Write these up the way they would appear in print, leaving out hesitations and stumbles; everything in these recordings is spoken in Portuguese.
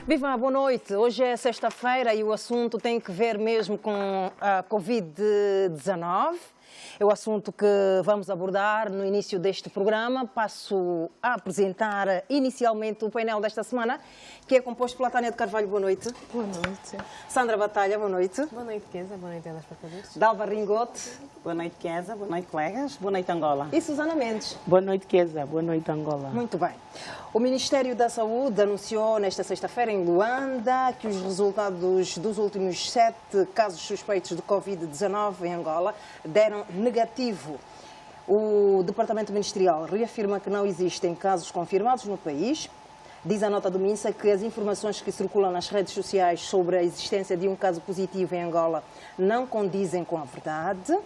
Viva, boa noite. Hoje é sexta-feira e o assunto tem que ver mesmo com a Covid-19. É o assunto que vamos abordar no início deste programa. Passo a apresentar inicialmente o painel desta semana, que é composto pela Tânia de Carvalho. Boa noite. Boa noite. Sandra Batalha, boa noite. Boa noite, Kesa. Boa noite, telespectadores. Dalva Ringote. Boa noite, Kesa. Boa noite, colegas. Boa noite, Angola. E Susana Mendes. Boa noite, Kesa. Boa noite, Angola. Muito bem. O Ministério da Saúde anunciou nesta sexta-feira em Luanda que os resultados dos últimos 7 casos suspeitos de Covid-19 em Angola deram negativo. O Departamento Ministerial reafirma que não existem casos confirmados no país. Diz a nota do MINSA que as informações que circulam nas redes sociais sobre a existência de um caso positivo em Angola não condizem com a verdade.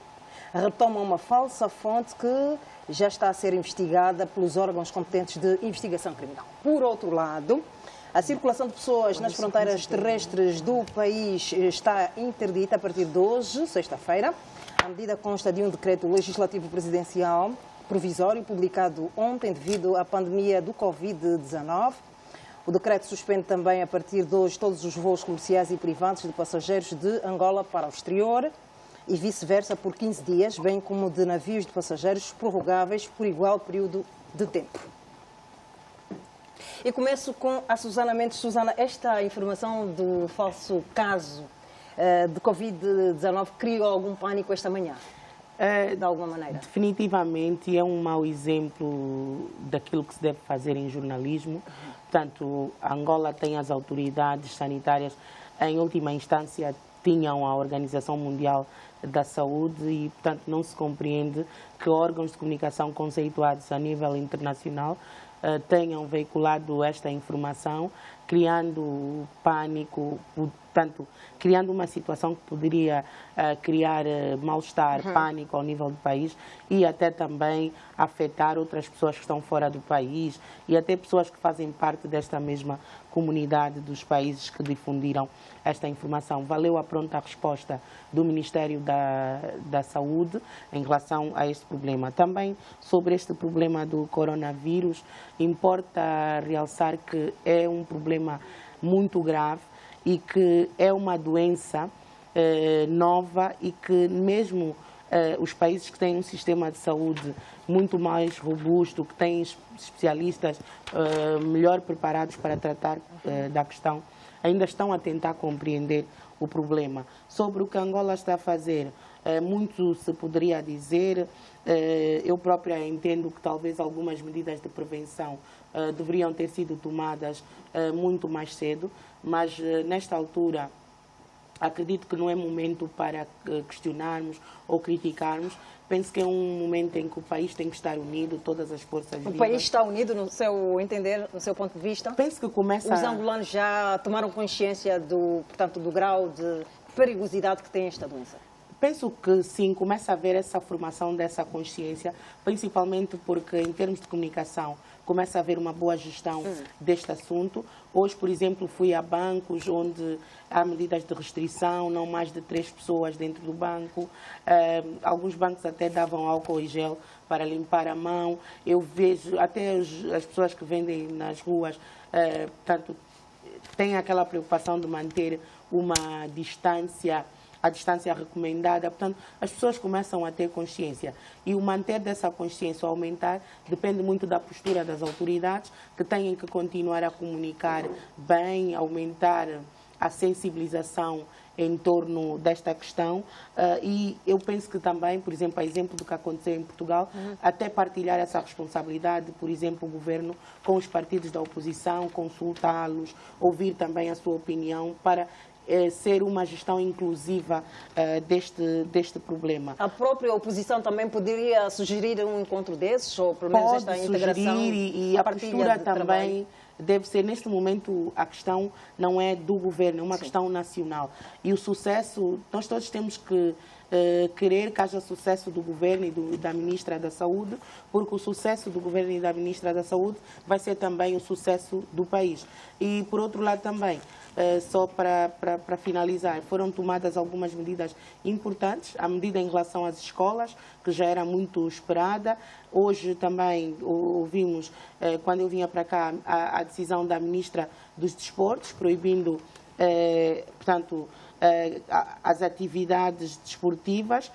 Retoma uma falsa fonte que já está a ser investigada pelos órgãos competentes de investigação criminal. Por outro lado, a circulação de pessoas nas fronteiras terrestres do país está interdita a partir de hoje, sexta-feira. A medida consta de um decreto legislativo presidencial provisório publicado ontem devido à pandemia do Covid-19. O decreto suspende também a partir de hoje todos os voos comerciais e privados de passageiros de Angola para o exterior e vice-versa por 15 dias, bem como de navios de passageiros prorrogáveis por igual período de tempo. E começo com a Susana Mendes. Susana, esta informação do falso caso de Covid-19 criou algum pânico esta manhã, de alguma maneira? Definitivamente é um mau exemplo daquilo que se deve fazer em jornalismo. Portanto, Angola tem as autoridades sanitárias, em última instância, tinham a Organização Mundial da Saúde e, portanto, não se compreende que órgãos de comunicação conceituados a nível internacional tenham veiculado esta informação, criando pânico, portanto, criando uma situação que poderia criar mal-estar, pânico ao nível do país e até também afetar outras pessoas que estão fora do país e até pessoas que fazem parte desta mesma comunidade dos países que difundiram esta informação. Valeu a pronta resposta do Ministério da Saúde em relação a este problema. Também sobre este problema do coronavírus, importa realçar que é um problema muito grave e que é uma doença nova e que mesmo os países que têm um sistema de saúde muito mais robusto, que têm especialistas melhor preparados para tratar da questão, ainda estão a tentar compreender o problema. Sobre o que Angola está a fazer, muito se poderia dizer. Eu própria entendo que talvez algumas medidas de prevenção deveriam ter sido tomadas muito mais cedo, mas nesta altura acredito que não é momento para questionarmos ou criticarmos. Penso que é um momento em que o país tem que estar unido, todas as forças vivas. O país está unido no seu entender, no seu ponto de vista? Penso que começa... Os angolanos já tomaram consciência do grau de perigosidade que tem esta doença? Penso que sim, começa a haver essa formação dessa consciência, principalmente porque em termos de comunicação começa a haver uma boa gestão deste assunto. Hoje, por exemplo, fui a bancos onde há medidas de restrição, não mais de 3 pessoas dentro do banco. Alguns bancos até davam álcool e gel para limpar a mão. Eu vejo até as pessoas que vendem nas ruas, portanto, têm aquela preocupação de manter uma distância, a distância recomendada. Portanto, as pessoas começam a ter consciência. E o manter dessa consciência, aumentar, depende muito da postura das autoridades, que têm que continuar a comunicar bem, aumentar a sensibilização em torno desta questão. E eu penso que também, por exemplo, a exemplo do que aconteceu em Portugal, até partilhar essa responsabilidade, por exemplo, o governo com os partidos da oposição, consultá-los, ouvir também a sua opinião para ser uma gestão inclusiva deste problema. A própria oposição também poderia sugerir um encontro desses, ou pelo menos esta integração? E a postura também deve ser, neste momento, a questão não é do governo, é uma questão nacional. E o sucesso, nós todos temos que querer que haja sucesso do governo e da Ministra da Saúde, porque o sucesso do governo e da Ministra da Saúde vai ser também o sucesso do país. E, por outro lado, também, só para finalizar, foram tomadas algumas medidas importantes. A medida em relação às escolas, que já era muito esperada, Hoje também ouvimos, quando eu vinha para cá, a decisão da Ministra dos Desportos, proibindo, portanto, as atividades desportivas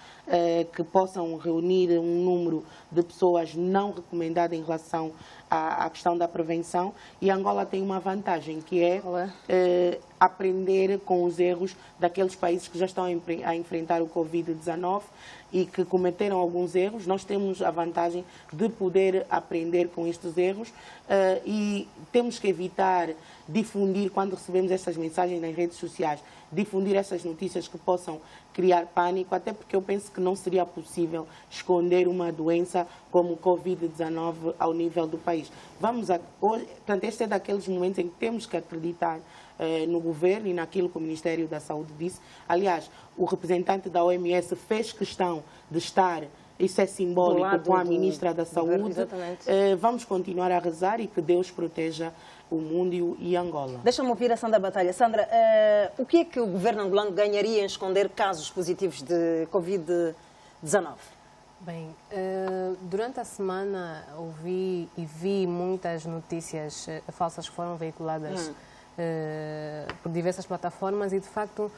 que possam reunir um número de pessoas não recomendado em relação à questão da prevenção. E Angola tem uma vantagem, que é aprender com os erros daqueles países que já estão a enfrentar o Covid-19 e que cometeram alguns erros. Nós temos a vantagem de poder aprender com estes erros e temos que evitar difundir, quando recebemos estas mensagens nas redes sociais, difundir essas notícias que possam criar pânico, até porque eu penso que não seria possível esconder uma doença como o Covid-19 ao nível do país. Portanto, este é daqueles momentos em que temos que acreditar no governo e naquilo que o Ministério da Saúde disse. Aliás, o representante da OMS fez questão de estar, isso é simbólico, com a Ministra da Saúde. Vamos continuar a rezar e que Deus proteja o mundo e Angola. Deixa-me ouvir a Sandra Batalha. Sandra, o que é que o governo angolano ganharia em esconder casos positivos de Covid-19? Bem, durante a semana ouvi e vi muitas notícias falsas que foram veiculadas por diversas plataformas e, de facto,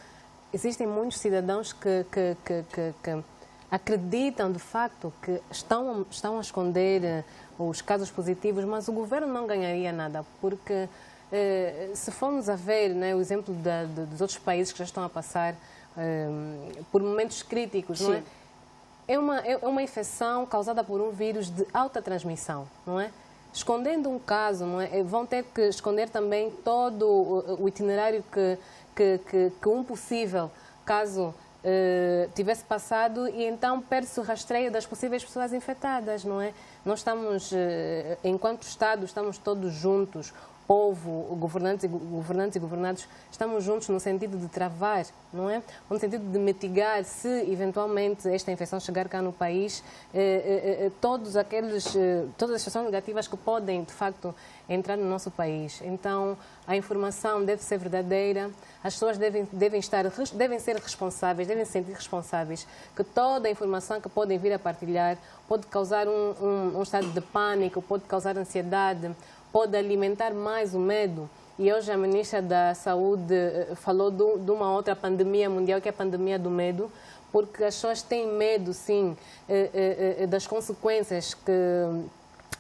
existem muitos cidadãos que acreditam, de facto, que estão a esconder os casos positivos, mas o governo não ganharia nada, porque se formos a ver, né, o exemplo dos outros países que já estão a passar por momentos críticos, não é? É uma infecção causada por um vírus de alta transmissão, não é? Escondendo um caso, não é? Vão ter que esconder também todo o itinerário que um possível caso tivesse passado, e então perde-se o rastreio das possíveis pessoas infectadas, não é? Nós estamos, enquanto Estado, estamos todos juntos, povo, governantes e governados, estamos juntos no sentido de travar, não é? No sentido de mitigar, se eventualmente esta infecção chegar cá no país, todas as situações negativas que podem, de facto, entrar no nosso país. Então, a informação deve ser verdadeira, as pessoas devem ser responsáveis, devem se sentir responsáveis, que toda a informação que podem vir a partilhar pode causar um estado de pânico, pode causar ansiedade, pode alimentar mais o medo. E hoje a Ministra da Saúde falou de uma outra pandemia mundial, que é a pandemia do medo, porque as pessoas têm medo, sim, das consequências que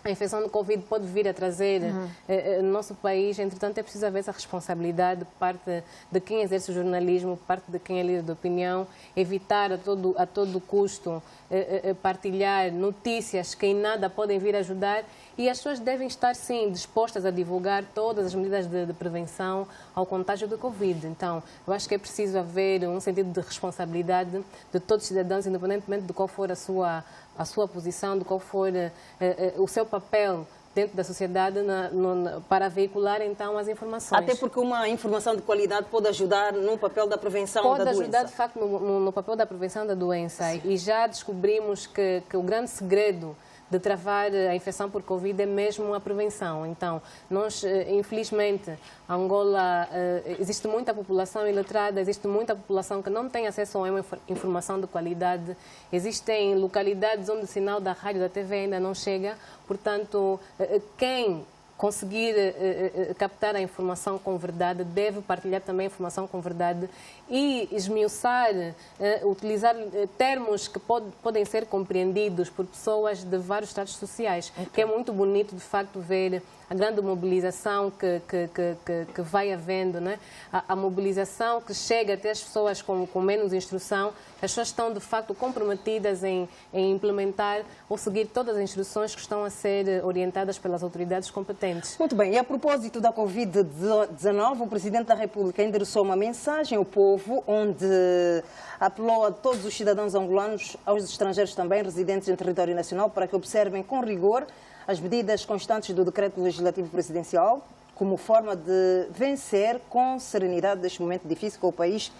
a infecção do Covid pode vir a trazer no nosso país. Entretanto, é preciso haver essa responsabilidade por parte de quem exerce o jornalismo, por parte de quem é líder de opinião, evitar a todo custo partilhar notícias que em nada podem vir a ajudar, e as pessoas devem estar, sim, dispostas a divulgar todas as medidas de prevenção ao contágio do Covid. Então, eu acho que é preciso haver um sentido de responsabilidade de todos os cidadãos, independentemente de qual for a sua posição, de qual for o seu papel dentro da sociedade para veicular, então, as informações. Até porque uma informação de qualidade pode ajudar no papel da prevenção da doença. Pode ajudar, de facto, no papel da prevenção da doença. Sim. E já descobrimos que o grande segredo de travar a infecção por Covid é mesmo a prevenção. Então, nós, infelizmente, Angola, existe muita população iletrada, existe muita população que não tem acesso a uma informação de qualidade, existem localidades onde o sinal da rádio, da TV ainda não chega, portanto, quem conseguir captar a informação com verdade deve partilhar também a informação com verdade e esmiuçar, utilizar termos que podem ser compreendidos por pessoas de vários estratos sociais, que é muito bonito, de facto, ver a grande mobilização que vai havendo, né? A mobilização que chega até as pessoas com menos instrução. As pessoas estão, de facto, comprometidas em implementar ou seguir todas as instruções que estão a ser orientadas pelas autoridades competentes. Muito bem, e a propósito da Covid-19, o Presidente da República endereçou uma mensagem ao povo, onde apelou a todos os cidadãos angolanos, aos estrangeiros também, residentes em território nacional, para que observem com rigor as medidas constantes do Decreto Legislativo Presidencial, como forma de vencer com serenidade deste momento difícil que o país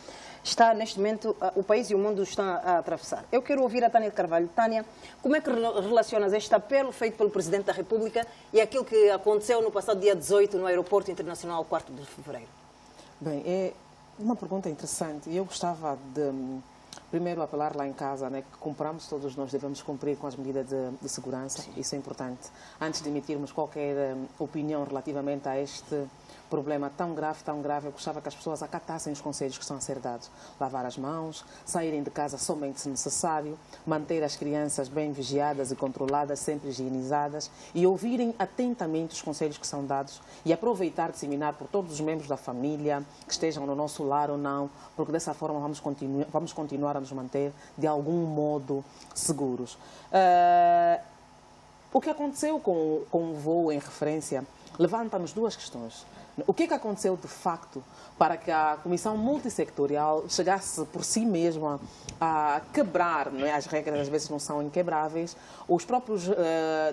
está, neste momento, o país e o mundo estão a atravessar. Eu quero ouvir a Tânia de Carvalho. Tânia, como é que relacionas este apelo feito pelo Presidente da República e aquilo que aconteceu no passado dia 18 no Aeroporto Internacional 4 de Fevereiro? Bem, é uma pergunta interessante e eu gostava de Primeiro, apelar lá em casa, né, que cumpramos, todos nós devemos cumprir com as medidas de segurança, isso é importante. Antes de emitirmos qualquer opinião relativamente a este problema tão grave, eu gostava que as pessoas acatassem os conselhos que estão a ser dados. Lavar as mãos, saírem de casa somente se necessário, manter as crianças bem vigiadas e controladas, sempre higienizadas, e ouvirem atentamente os conselhos que são dados e aproveitar, disseminar por todos os membros da família, que estejam no nosso lar ou não, porque dessa forma vamos continuar a nos manter de algum modo seguros. O que aconteceu com o voo em referência levanta-nos duas questões. O que aconteceu de facto para que a Comissão Multissectorial chegasse por si mesma a quebrar, não é? As regras às vezes não são inquebráveis, os próprios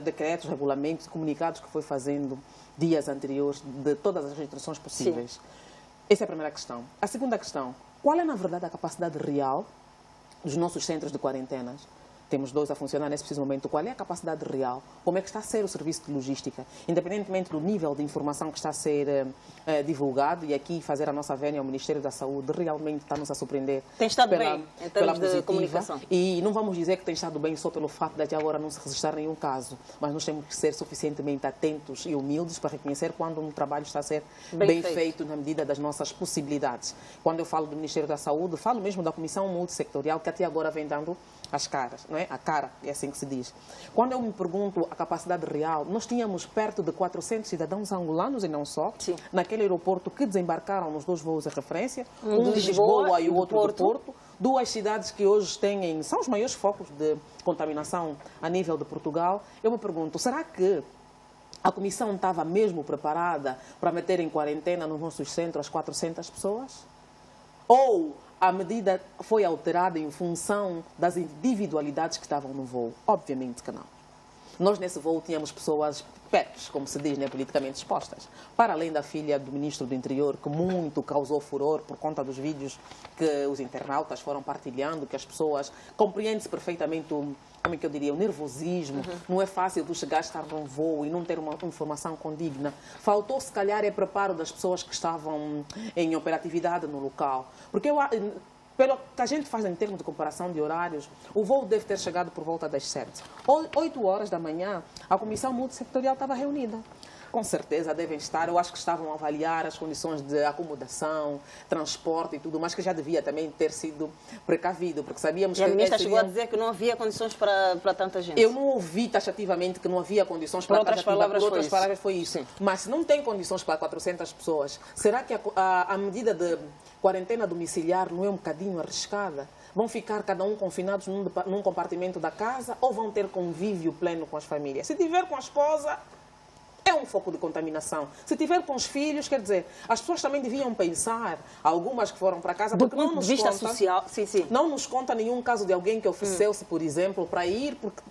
decretos, regulamentos, comunicados que foi fazendo dias anteriores de todas as restrições possíveis? Sim. Essa é a primeira questão. A segunda questão, qual é na verdade a capacidade real dos nossos centros de quarentenas? Temos 2 a funcionar nesse preciso momento. Qual é a capacidade real? Como é que está a ser o serviço de logística? Independentemente do nível de informação que está a ser divulgado, e aqui fazer a nossa vénia ao Ministério da Saúde realmente está-nos a surpreender. Tem estado bem em termos de comunicação. E não vamos dizer que tem estado bem só pelo facto de até agora não se registrar nenhum caso, mas nós temos que ser suficientemente atentos e humildes para reconhecer quando um trabalho está a ser bem feito na medida das nossas possibilidades. Quando eu falo do Ministério da Saúde, falo mesmo da Comissão Multissectorial, que até agora vem dando as caras, não é? A cara, é assim que se diz. Quando eu me pergunto a capacidade real, nós tínhamos perto de 400 cidadãos angolanos e não só, sim, naquele aeroporto que desembarcaram nos 2 voos de referência, um de Lisboa e o outro do Porto. 2 cidades que hoje são os maiores focos de contaminação a nível de Portugal. Eu me pergunto, será que a Comissão estava mesmo preparada para meter em quarentena nos nossos centros as 400 pessoas? Ou a medida foi alterada em função das individualidades que estavam no voo? Obviamente que não. Nós, nesse voo, tínhamos pessoas pets, como se diz, né, politicamente expostas. Para além da filha do Ministro do Interior, que muito causou furor por conta dos vídeos que os internautas foram partilhando, que as pessoas compreendem-se perfeitamente como é que eu diria, o nervosismo. Não é fácil tu chegar a estar num voo e não ter uma informação condigna. Faltou, se calhar, preparo das pessoas que estavam em operatividade no local. Porque pelo que a gente faz em termos de comparação de horários, o voo deve ter chegado por volta das 7. 8 horas da manhã, a Comissão Multissectorial estava reunida. Com certeza devem estar, eu acho que estavam a avaliar as condições de acomodação, transporte e tudo, mas que já devia também ter sido precavido, porque sabíamos que... E a ministra chegou a dizer que não havia condições para tanta gente. Eu não ouvi taxativamente que não havia condições para tanta gente. Por outras palavras foi isso. Sim. Mas se não tem condições para 400 pessoas, será que a medida de quarentena domiciliar não é um bocadinho arriscada? Vão ficar cada um confinados num compartimento da casa ou vão ter convívio pleno com as famílias? Se tiver com a esposa, é um foco de contaminação. Se tiver com os filhos, quer dizer, as pessoas também deviam pensar, algumas que foram para casa, do ponto de vista social, sim. Não nos conta nenhum caso de alguém que ofereceu-se, por exemplo, para ir, porque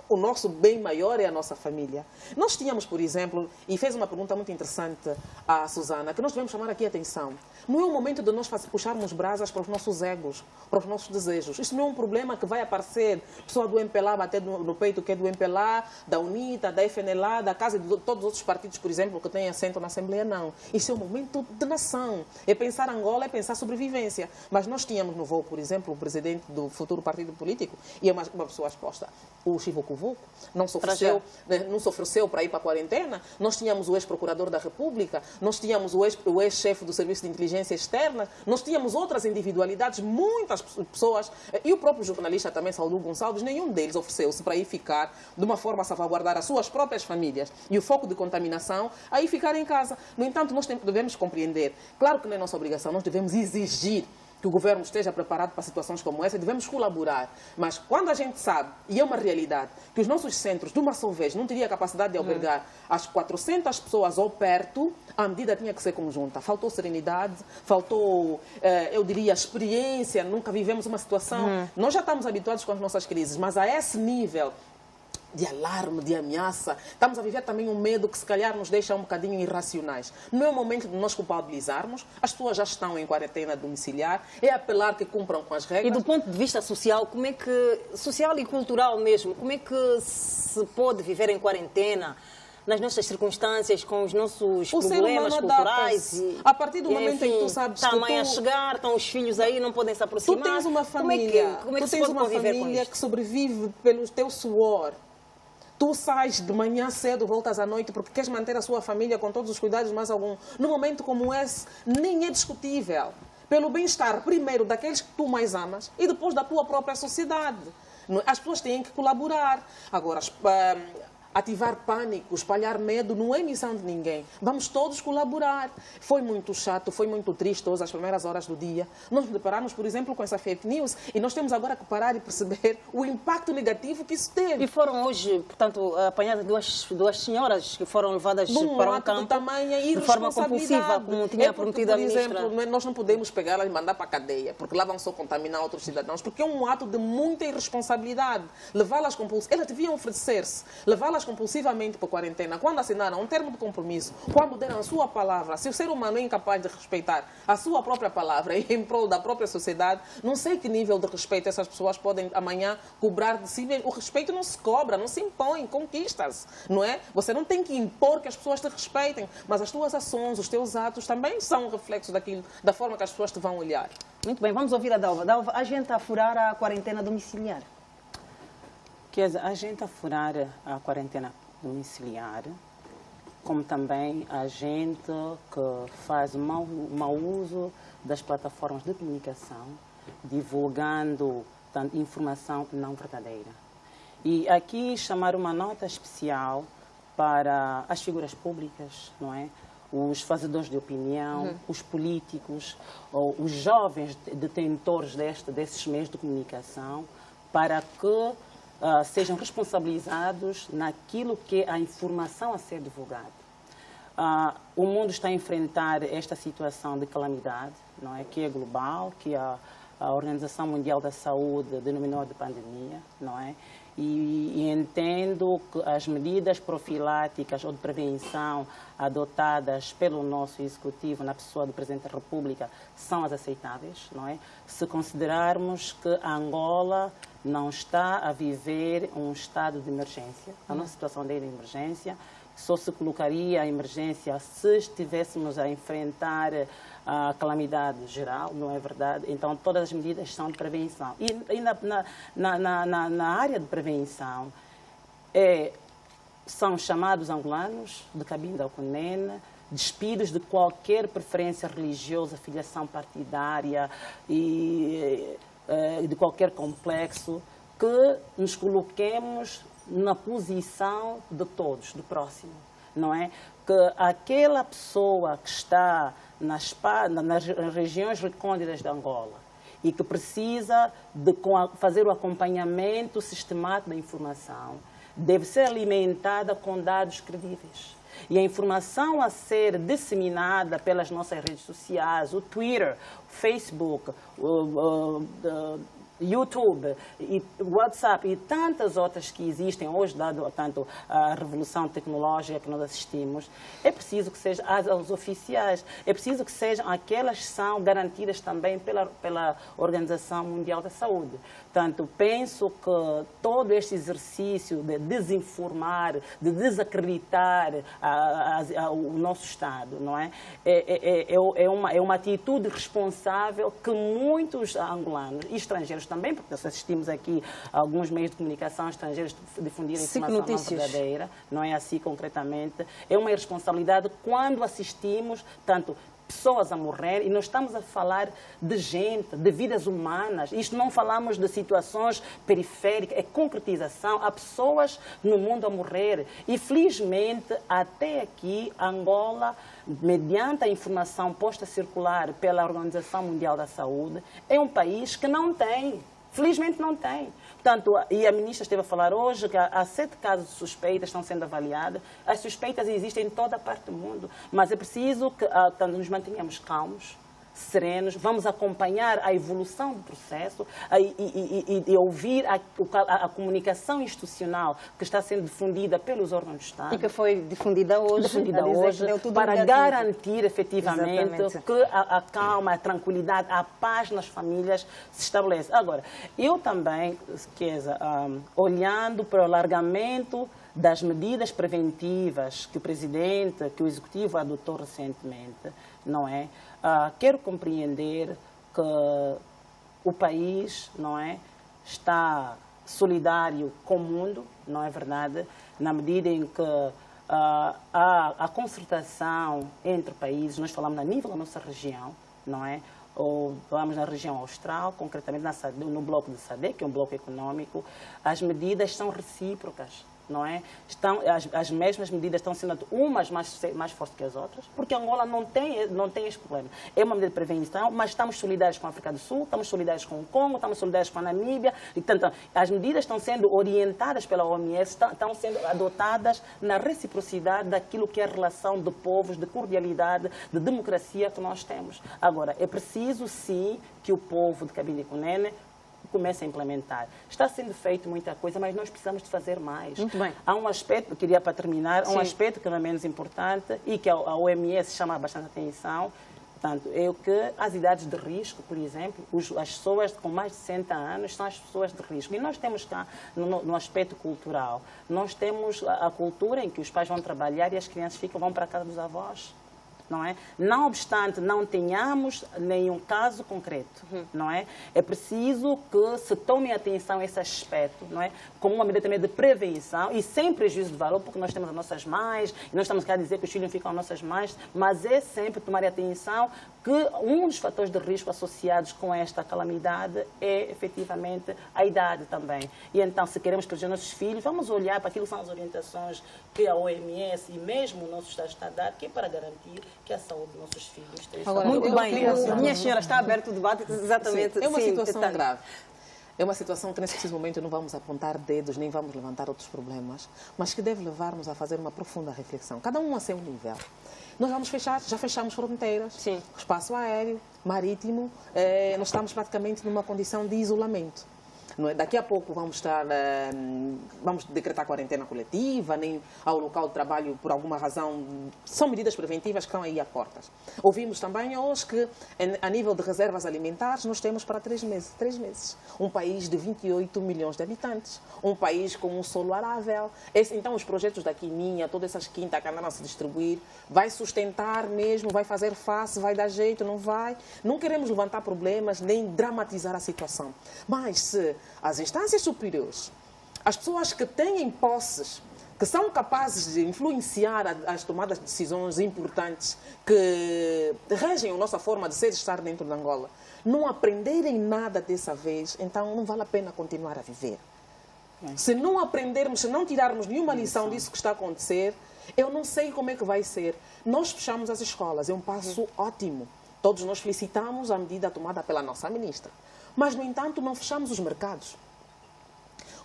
o nosso bem maior é a nossa família. Nós tínhamos, por exemplo, e fez uma pergunta muito interessante à Susana, que nós devemos chamar aqui a atenção. Não é o momento de nós puxarmos brasas para os nossos egos, para os nossos desejos. Isso não é um problema que vai aparecer. Pessoa do MPLA bater no peito que é do MPLA, da UNITA, da FNLA, da Casa de todos os outros partidos, por exemplo, que têm assento na Assembleia, não. Isso é um momento de nação. É pensar Angola, é pensar sobrevivência. Mas nós tínhamos no voo, por exemplo, o presidente do futuro partido político e é uma pessoa exposta. O Chivo Cuvuco não se ofereceu para ir para a quarentena. Nós tínhamos o ex-procurador da República, nós tínhamos o ex-chefe do Serviço de Inteligência Externa, nós tínhamos outras individualidades, muitas pessoas, e o próprio jornalista também, Saulo Gonçalves, nenhum deles ofereceu-se para ir ficar de uma forma a salvaguardar as suas próprias famílias e o foco de contaminação, aí ficar em casa. No entanto, nós devemos compreender, claro que não é nossa obrigação, nós devemos exigir que o governo esteja preparado para situações como essa, devemos colaborar. Mas quando a gente sabe, e é uma realidade, que os nossos centros, de uma só vez, não teriam a capacidade de albergar as 400 pessoas ou perto, a medida tinha que ser conjunta. Faltou serenidade, faltou, eu diria, experiência, nunca vivemos uma situação... Nós já estamos habituados com as nossas crises, mas a esse nível de alarme, de ameaça, estamos a viver também um medo que se calhar nos deixa um bocadinho irracionais. Não é o momento de nós culpabilizarmos, as pessoas já estão em quarentena domiciliar, é apelar que cumpram com as regras. E do ponto de vista social, como é que, social e cultural mesmo, como é que se pode viver em quarentena nas nossas circunstâncias, com os nossos O ser problemas humano culturais. adapta-se. A partir do momento em que tu sabes está que a mãe a tu- chegar, estão os filhos aí, não podem se aproximar. Tu tens uma Como é família, que se pode conviver com isto? que sobrevive pelo teu suor. Tu sais de manhã cedo, voltas à noite porque queres manter a sua família com todos os cuidados, mais algum. Num momento como esse, nem é discutível. Pelo bem-estar, primeiro, daqueles que tu mais amas e depois da tua própria sociedade. As pessoas têm que colaborar. Agora, ativar pânico, espalhar medo, não é missão de ninguém. Vamos todos colaborar. Foi muito chato, foi muito triste hoje, as primeiras horas do dia. Nós nos deparamos, por exemplo, com essa fake news e nós temos agora que parar e perceber o impacto negativo que isso teve. E foram hoje, portanto, apanhadas duas senhoras que foram levadas Num para um ato campo de tamanha de forma irresponsabilidade. compulsiva, como tinha porque, prometido a por ministra. exemplo, nós não podemos pegá-las e mandar para a cadeia, porque lá vão só contaminar outros cidadãos, porque é um ato de muita irresponsabilidade. Levá-las compulsivamente, elas deviam oferecer-se, levá-las compulsivamente para a quarentena, quando assinaram um termo de compromisso, quando deram a sua palavra. Se o ser humano é incapaz de respeitar a sua própria palavra e em prol da própria sociedade, não sei que nível de respeito essas pessoas podem amanhã cobrar de si mesmo. O respeito não se cobra, não se impõe, conquista-se, não é? Você não tem que impor que as pessoas te respeitem, mas as tuas ações, os teus atos também são um reflexo daquilo, da forma que as pessoas te vão olhar. Muito bem, vamos ouvir a Dalva. Dalva, a gente está a furar a quarentena domiciliar. Quer dizer, a gente a furar a quarentena domiciliar, como também a gente que faz mau uso das plataformas de comunicação, divulgando informação não verdadeira. E aqui chamar uma nota especial para as figuras públicas, não é? Os fazedores de opinião, os políticos, ou os jovens detentores desses meios de comunicação, para que sejam responsabilizados naquilo que é a informação a ser divulgada. O mundo está a enfrentar esta situação de calamidade, não é? Que é global, que a Organização Mundial da Saúde denominou de pandemia, não é? E entendo que as medidas profiláticas ou de prevenção adotadas pelo nosso Executivo, na pessoa do Presidente da República, são as aceitáveis, não é? Se considerarmos que a Angola não está a viver um estado de emergência, a nossa situação de emergência só se colocaria a emergência se estivéssemos a enfrentar a calamidade geral, não é verdade? Então, todas as medidas são de prevenção. E ainda na área de prevenção, são chamados angolanos de cabinda ao Cunene, despidos de qualquer preferência religiosa, filiação partidária e de qualquer complexo, que nos coloquemos na posição de todos, do próximo, não é? Que aquela pessoa que está nas regiões recônditas de Angola e que precisa de fazer o acompanhamento sistemático da informação, deve ser alimentada com dados credíveis. E a informação a ser disseminada pelas nossas redes sociais, o Twitter, o Facebook, o YouTube, e WhatsApp e tantas outras que existem hoje, dado tanto a revolução tecnológica que nós assistimos, é preciso que sejam as oficiais, é preciso que sejam aquelas que são garantidas também pela Organização Mundial da Saúde. Portanto, penso que todo este exercício de desinformar, de desacreditar o nosso Estado, não é? É uma atitude responsável que muitos angolanos e estrangeiros também, porque nós assistimos aqui a alguns meios de comunicação estrangeiros difundirem informação não verdadeira, não é assim concretamente. É uma irresponsabilidade quando assistimos tanto pessoas a morrer, e nós estamos a falar de gente, de vidas humanas. Isto não falamos de situações periféricas, é concretização. Há pessoas no mundo a morrer. E, felizmente, até aqui, Angola, mediante a informação posta a circular pela Organização Mundial da Saúde, é um país que não tem. Felizmente não tem. Portanto, e a ministra esteve a falar hoje que há 7 casos de suspeitas estão sendo avaliados. As suspeitas existem em toda a parte do mundo, mas é preciso que nos mantenhamos calmos, serenos, vamos acompanhar a evolução do processo e ouvir a comunicação institucional que está sendo difundida pelos órgãos do Estado. E que foi difundida hoje, para garantir efetivamente Exatamente. que a calma, a tranquilidade, a paz nas famílias se estabelece. Agora, eu também, olhando para o alargamento das medidas preventivas que o Presidente, que o Executivo adotou recentemente, não é? Quero compreender que o país, não é, está solidário com o mundo, não é verdade? Na medida em que a concertação entre países, nós falamos a nível da nossa região, não é? Ou falamos na região austral, concretamente no bloco de SADC, que é um bloco econômico, as medidas são recíprocas. Não é? As mesmas medidas estão sendo umas mais fortes que as outras, porque Angola não tem esse problema. É uma medida de prevenção, mas estamos solidários com a África do Sul, estamos solidários com o Congo, estamos solidários com a Namíbia. E, portanto, as medidas estão sendo orientadas pela OMS, estão sendo adotadas na reciprocidade daquilo que é a relação de povos, de cordialidade, de democracia que nós temos. Agora, é preciso, sim, que o povo de Cabinda e Cunene comece a implementar. Está sendo feito muita coisa, mas nós precisamos de fazer mais. Muito bem. Há um aspecto, queria para terminar, um aspecto que não é menos importante e que a OMS chama bastante atenção, portanto, é o que as idades de risco, por exemplo, as pessoas com mais de 60 anos são as pessoas de risco. E nós temos cá, no aspecto cultural, nós temos a cultura em que os pais vão trabalhar e as crianças vão para a casa dos avós. Não é? Não obstante, não tenhamos nenhum caso concreto, não é? É preciso que se tome atenção a esse aspecto, não é? Como uma medida também de prevenção e sem prejuízo de valor, porque nós temos as nossas mães, e nós estamos cá a dizer que os filhos não ficam as nossas mães, mas é sempre tomar atenção que um dos fatores de risco associados com esta calamidade é, efetivamente, a idade também. E então, se queremos proteger nossos filhos, vamos olhar para aquilo que são as orientações que a OMS e mesmo o nosso Estado está a dar, que é para garantir que a saúde dos nossos filhos esteja... Agora, muito bem, minha senhora, está aberto o debate, exatamente. Sim, é uma situação grave. É uma situação que, nesse preciso momento, não vamos apontar dedos, nem vamos levantar outros problemas, mas que deve levar-nos a fazer uma profunda reflexão, cada um a seu nível. Nós vamos fechar, já fechamos fronteiras, sim, espaço aéreo, marítimo, nós estamos praticamente numa condição de isolamento. Não é? Daqui a pouco vamos decretar quarentena coletiva, nem ao local de trabalho por alguma razão. São medidas preventivas que estão aí a portas. Ouvimos também hoje que, a nível de reservas alimentares, nós temos para 3 meses. 3 meses. Um país de 28 milhões de habitantes, um país com um solo arável. Então, os projetos da Quininha, todas essas quintas que andaram a se distribuir, vai sustentar mesmo, vai fazer face, vai dar jeito, não vai? Não queremos levantar problemas, nem dramatizar a situação. Mas se as instâncias superiores, as pessoas que têm posses, que são capazes de influenciar as tomadas de decisões importantes que regem a nossa forma de ser e estar dentro de Angola, não aprenderem nada dessa vez, então não vale a pena continuar a viver. Se não aprendermos, se não tirarmos nenhuma lição disso que está a acontecer, eu não sei como é que vai ser. Nós fechamos as escolas, é um passo ótimo. Todos nós felicitamos a medida tomada pela nossa ministra. Mas, no entanto, não fechamos os mercados.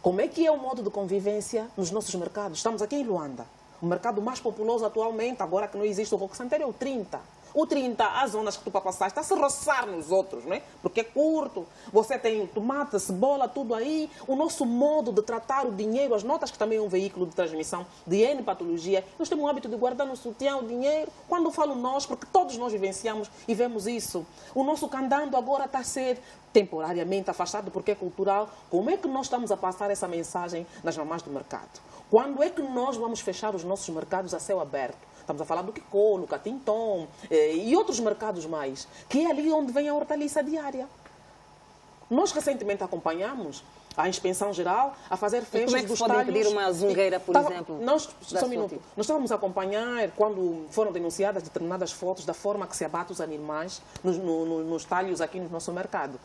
Como é que é o modo de convivência nos nossos mercados? Estamos aqui em Luanda. O mercado mais populoso atualmente, agora que não existe o Roque Santeiro, é o 30. O 30, as zonas que tu para passar, está a se roçar nos outros, não é? Porque é curto, você tem tomate, cebola, tudo aí. O nosso modo de tratar o dinheiro, as notas, que também é um veículo de transmissão de N patologia, nós temos o hábito de guardar no sutiã o dinheiro. Quando eu falo nós, porque todos nós vivenciamos e vemos isso. O nosso candando agora está a ser temporariamente afastado porque é cultural. Como é que nós estamos a passar essa mensagem nas mamás do mercado? Quando é que nós vamos fechar os nossos mercados a céu aberto? Estamos a falar do Kikolo, Catinton e outros mercados mais, que é ali onde vem a hortaliça diária. Nós recentemente acompanhamos a Inspeção Geral a fazer festas dos talhos. Como é que podem pedir uma zungueira, por exemplo? Só um minuto. Nós estávamos a acompanhar quando foram denunciadas determinadas fotos da forma que se abate os animais nos talhos aqui no nosso mercado.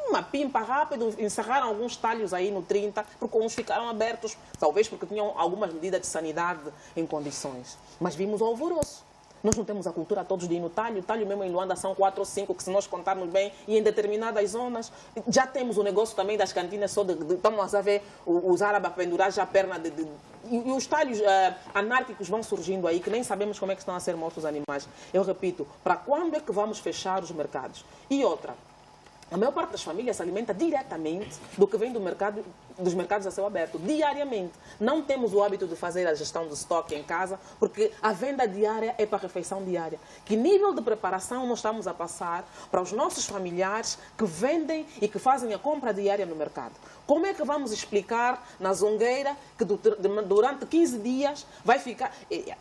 Uma pimpa rápido, encerraram alguns talhos aí no 30, porque uns ficaram abertos, talvez porque tinham algumas medidas de sanidade em condições. Mas vimos o alvoroço. Nós não temos a cultura todos de ir no talho. O talho mesmo em Luanda são 4 ou 5, que se nós contarmos bem, e em determinadas zonas. Já temos o negócio também das cantinas, só estamos a ver os árabes a pendurar já a perna e os talhos anárquicos vão surgindo aí, que nem sabemos como é que estão a ser mortos os animais. Eu repito, para quando é que vamos fechar os mercados? E outra, a maior parte das famílias se alimenta diretamente do que vem do mercado dos mercados a céu aberto, diariamente. Não temos o hábito de fazer a gestão do estoque em casa, porque a venda diária é para a refeição diária. Que nível de preparação nós estamos a passar para os nossos familiares que vendem e que fazem a compra diária no mercado? Como é que vamos explicar na zungueira que durante 15 dias vai ficar...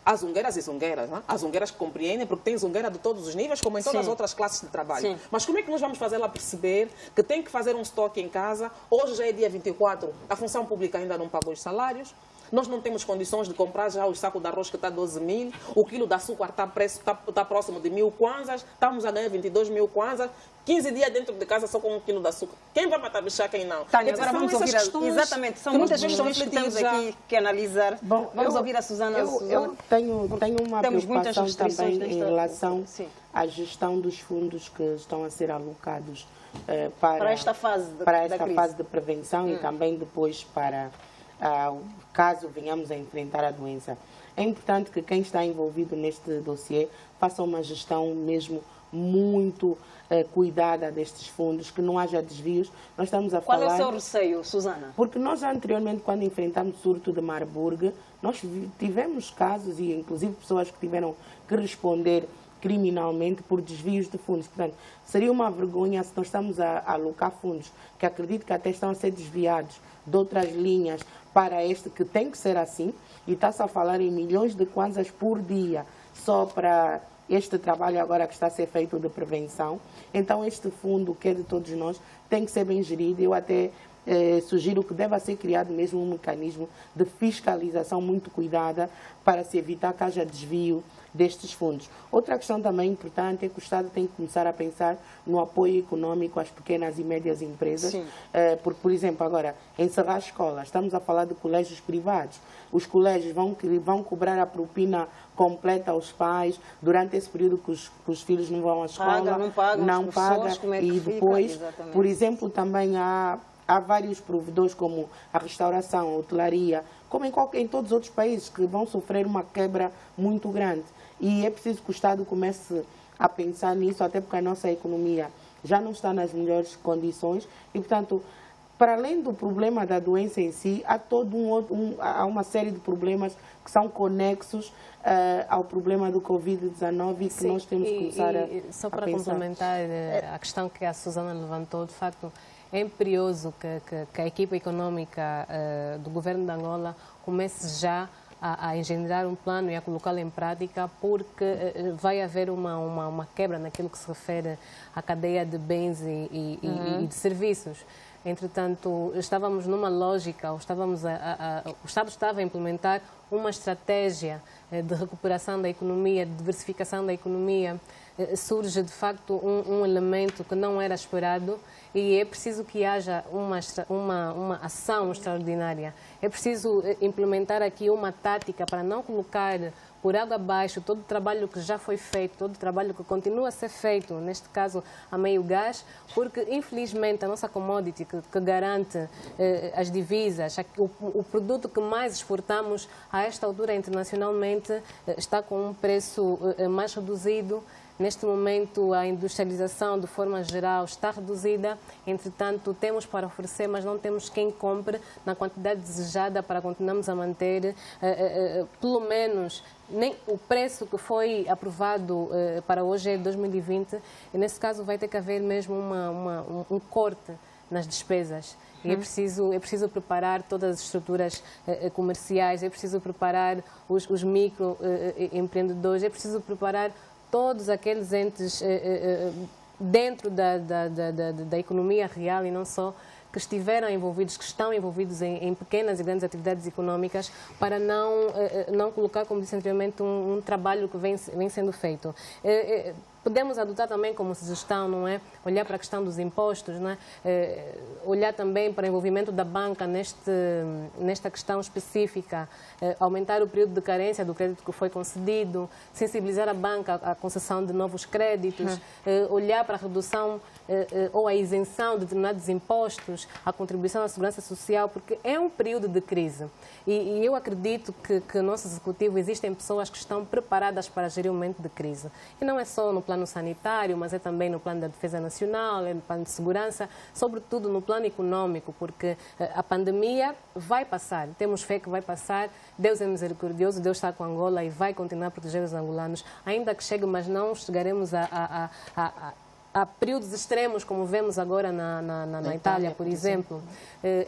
Há zungueiras e zungueiras, não é? Há zungueiras que compreendem, porque tem zungueira de todos os níveis, como em todas as outras classes de trabalho. Sim. Mas como é que nós vamos fazer ela perceber que tem que fazer um estoque em casa? Hoje já é dia 24, a função pública ainda não pagou os salários. Nós não temos condições de comprar já o saco de arroz que está 12 mil, o quilo de açúcar está próximo de 1000 kwanzas, estamos a ganhar 22 mil kwanzas, 15 dias dentro de casa só com 1 quilo de açúcar. Quem vai matar bichar, quem não? Tânia, agora vamos ouvir Exatamente, são muitas questões que temos aqui que analisar. Bom, vamos ouvir a Susana. Eu tenho uma temos muitas preocupação restrições também em relação à gestão dos fundos que estão a ser alocados para esta fase de prevenção e também depois para caso venhamos a enfrentar a doença. É importante que quem está envolvido neste dossiê faça uma gestão mesmo muito cuidada destes fundos, que não haja desvios. Nós estamos a falar... Qual é o seu receio, Susana? Porque nós anteriormente, quando enfrentamos o surto de Marburg, nós tivemos casos e inclusive pessoas que tiveram que responder criminalmente por desvios de fundos. Portanto, seria uma vergonha se nós estamos a alocar fundos que acredito que até estão a ser desviados de outras linhas para este, que tem que ser assim, e está-se a falar em milhões de kwanzas por dia só para este trabalho agora que está a ser feito de prevenção. Então, este fundo, que é de todos nós, tem que ser bem gerido. Eu até sugiro que deva ser criado mesmo um mecanismo de fiscalização muito cuidada para se evitar que haja desvio destes fundos. Outra questão também importante é que o Estado tem que começar a pensar no apoio econômico às pequenas e médias empresas, porque, por exemplo, agora, encerrar escolas, estamos a falar de colégios privados. Os colégios vão cobrar a propina completa aos pais durante esse período que os filhos não vão à escola, não pagam, e depois, por exemplo, também há vários provedores, como a restauração, a hotelaria, como em todos os outros países, que vão sofrer uma quebra muito grande. E é preciso que o Estado comece a pensar nisso, até porque a nossa economia já não está nas melhores condições. E, portanto, para além do problema da doença em si, há há uma série de problemas que são conexos ao problema do Covid-19 e que nós temos que começar a pensar. Só para complementar a questão que a Susana levantou, de facto, é imperioso que a equipa econômica do governo de Angola comece já a engendrar um plano e a colocá-lo em prática, porque vai haver uma quebra naquilo que se refere à cadeia de bens e de serviços. Entretanto, estávamos numa lógica, o Estado estava a implementar uma estratégia de recuperação da economia, de diversificação da economia. Surge, de facto, um elemento que não era esperado e é preciso que haja uma ação extraordinária. É preciso implementar aqui uma tática para não colocar por água abaixo todo o trabalho que já foi feito, todo o trabalho que continua a ser feito, neste caso a meio gás, porque infelizmente a nossa commodity que garante as divisas, o produto que mais exportamos a esta altura internacionalmente está com um preço mais reduzido. Neste momento, a industrialização, de forma geral, está reduzida. Entretanto, temos para oferecer, mas não temos quem compre na quantidade desejada para continuarmos a manter, pelo menos, nem o preço que foi aprovado para hoje é 2020. E, nesse caso, vai ter que haver mesmo um corte nas despesas. E é preciso preparar todas as estruturas comerciais, é preciso preparar os microempreendedores, é preciso preparar todos aqueles entes dentro da economia real e não só, que estiveram envolvidos, que estão envolvidos em pequenas e grandes atividades econômicas, para não colocar, como disse anteriormente, um trabalho que vem sendo feito. Podemos adotar também como sugestão, não é? Olhar para a questão dos impostos, não é? Olhar também para o envolvimento da banca nesta questão específica, aumentar o período de carência do crédito que foi concedido, sensibilizar a banca à concessão de novos créditos, olhar para a redução ou a isenção de determinados impostos, a contribuição à segurança social, porque é um período de crise. E eu acredito que no nosso executivo existem pessoas que estão preparadas para gerir o momento de crise. E não é só no plano plano sanitário, mas é também no plano da defesa nacional, é no plano de segurança, sobretudo no plano econômico, porque a pandemia vai passar, temos fé que vai passar, Deus é misericordioso, Deus está com Angola e vai continuar a proteger os angolanos, ainda que chegue, mas não chegaremos a períodos extremos, como vemos agora na Itália, por exemplo.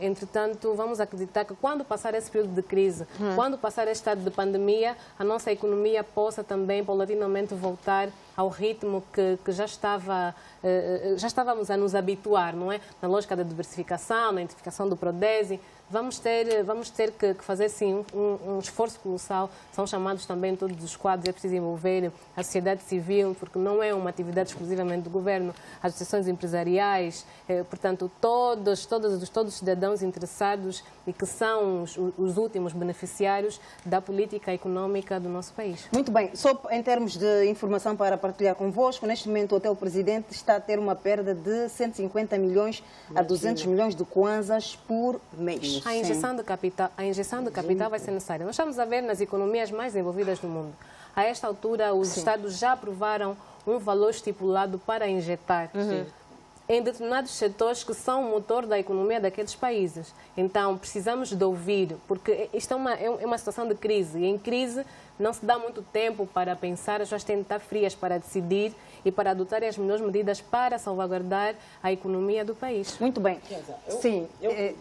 Entretanto, vamos acreditar que quando passar esse período de crise, quando passar este estado de pandemia, a nossa economia possa também, paulatinamente, voltar ao ritmo que já estávamos a nos habituar, não é? Na lógica da diversificação, na identificação do Prodesi. Vamos ter que fazer, sim, um esforço colossal. São chamados também todos os quadros, é preciso envolver a sociedade civil, porque não é uma atividade exclusivamente do governo, as associações empresariais, portanto, todos os cidadãos interessados e que são os últimos beneficiários da política econômica do nosso país. Muito bem. Só em termos de informação para partilhar convosco, neste momento o Hotel Presidente está a ter uma perda de 150 milhões a 200 milhões de kwanzas por mês. A injeção de capital vai ser necessária. Nós estamos a ver nas economias mais desenvolvidas do mundo. A esta altura, os Estados já aprovaram um valor estipulado para injetar em determinados setores que são o motor da economia daqueles países. Então, precisamos de ouvir, porque isto é uma situação de crise. E em crise não se dá muito tempo para pensar, as pessoas têm de estar frias para decidir e para adotar as melhores medidas para salvaguardar a economia do país. Muito bem. Sim.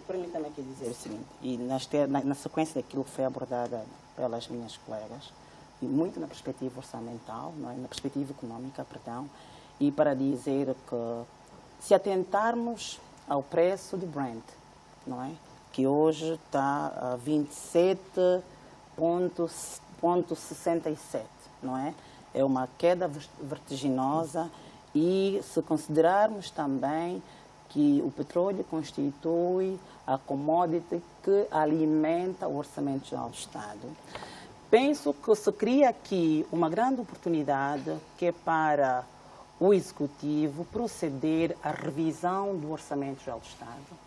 Permita-me aqui dizer o seguinte, e na sequência daquilo que foi abordado pelas minhas colegas, e muito na perspectiva orçamental, não é? Na perspectiva económica, perdão, e para dizer que se atentarmos ao preço do Brent, não é? Que hoje está a 27,67, não é? É uma queda vertiginosa e se considerarmos também que o petróleo constitui a commodity que alimenta o Orçamento Geral do Estado, penso que se cria aqui uma grande oportunidade que é para o Executivo proceder à revisão do Orçamento Geral do Estado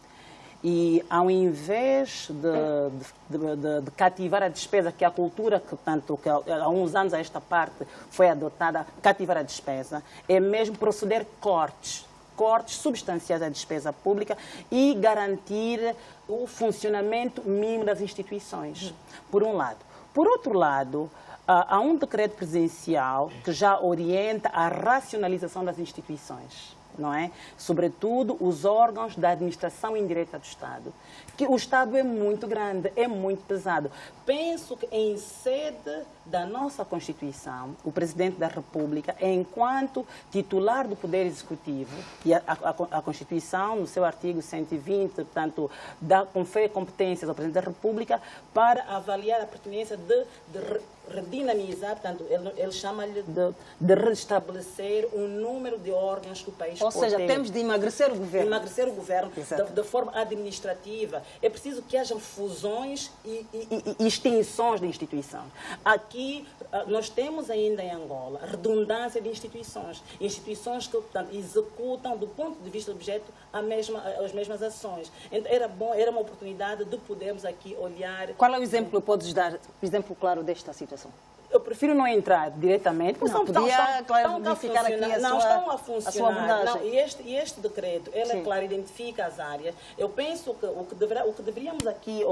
e, ao invés de cativar a despesa, que é a cultura que há uns anos a esta parte foi adotada, cativar a despesa, é mesmo proceder cortes substanciais à despesa pública e garantir o funcionamento mínimo das instituições, por um lado. Por outro lado, há um decreto presidencial que já orienta a racionalização das instituições, não é? Sobretudo os órgãos da administração indireta do Estado, que o Estado é muito grande, é muito pesado. Penso que em sede da nossa Constituição, o Presidente da República, enquanto titular do Poder Executivo, e a Constituição, no seu artigo 120, portanto, confere competências ao Presidente da República para avaliar a pertinência de redinamizar, portanto, ele chama-lhe de restabelecer o número de órgãos que o país pode ter. Ou seja, temos de emagrecer o governo. Emagrecer o governo de forma administrativa. É preciso que hajam fusões e extinções de instituições. Aqui, nós temos ainda em Angola redundância de instituições. Instituições que, portanto, executam, do ponto de vista do objeto, as mesmas ações. Então, era uma oportunidade de podermos aqui olhar... Qual é o exemplo que podes dar, exemplo claro desta situação? Eu prefiro não entrar diretamente, porque estão a funcionar. E este decreto, ele é claro, identifica as áreas. Eu penso que o que deveríamos aqui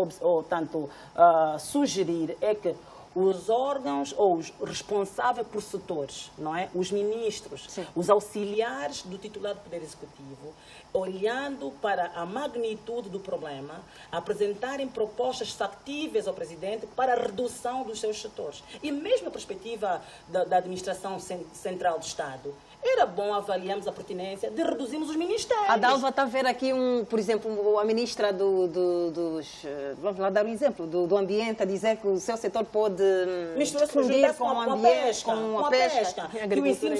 sugerir é que os órgãos ou os responsáveis por setores, não é? Os ministros, os auxiliares do titular do Poder Executivo, olhando para a magnitude do problema, apresentarem propostas factíveis ao Presidente para a redução dos seus setores. E mesmo a perspectiva da administração central do Estado, era bom avaliarmos a pertinência de reduzirmos os ministérios. A Dalva está a ver aqui, por exemplo, a ministra vamos lá dar um exemplo, do ambiente, a dizer que o seu setor pode fundir com a pesca.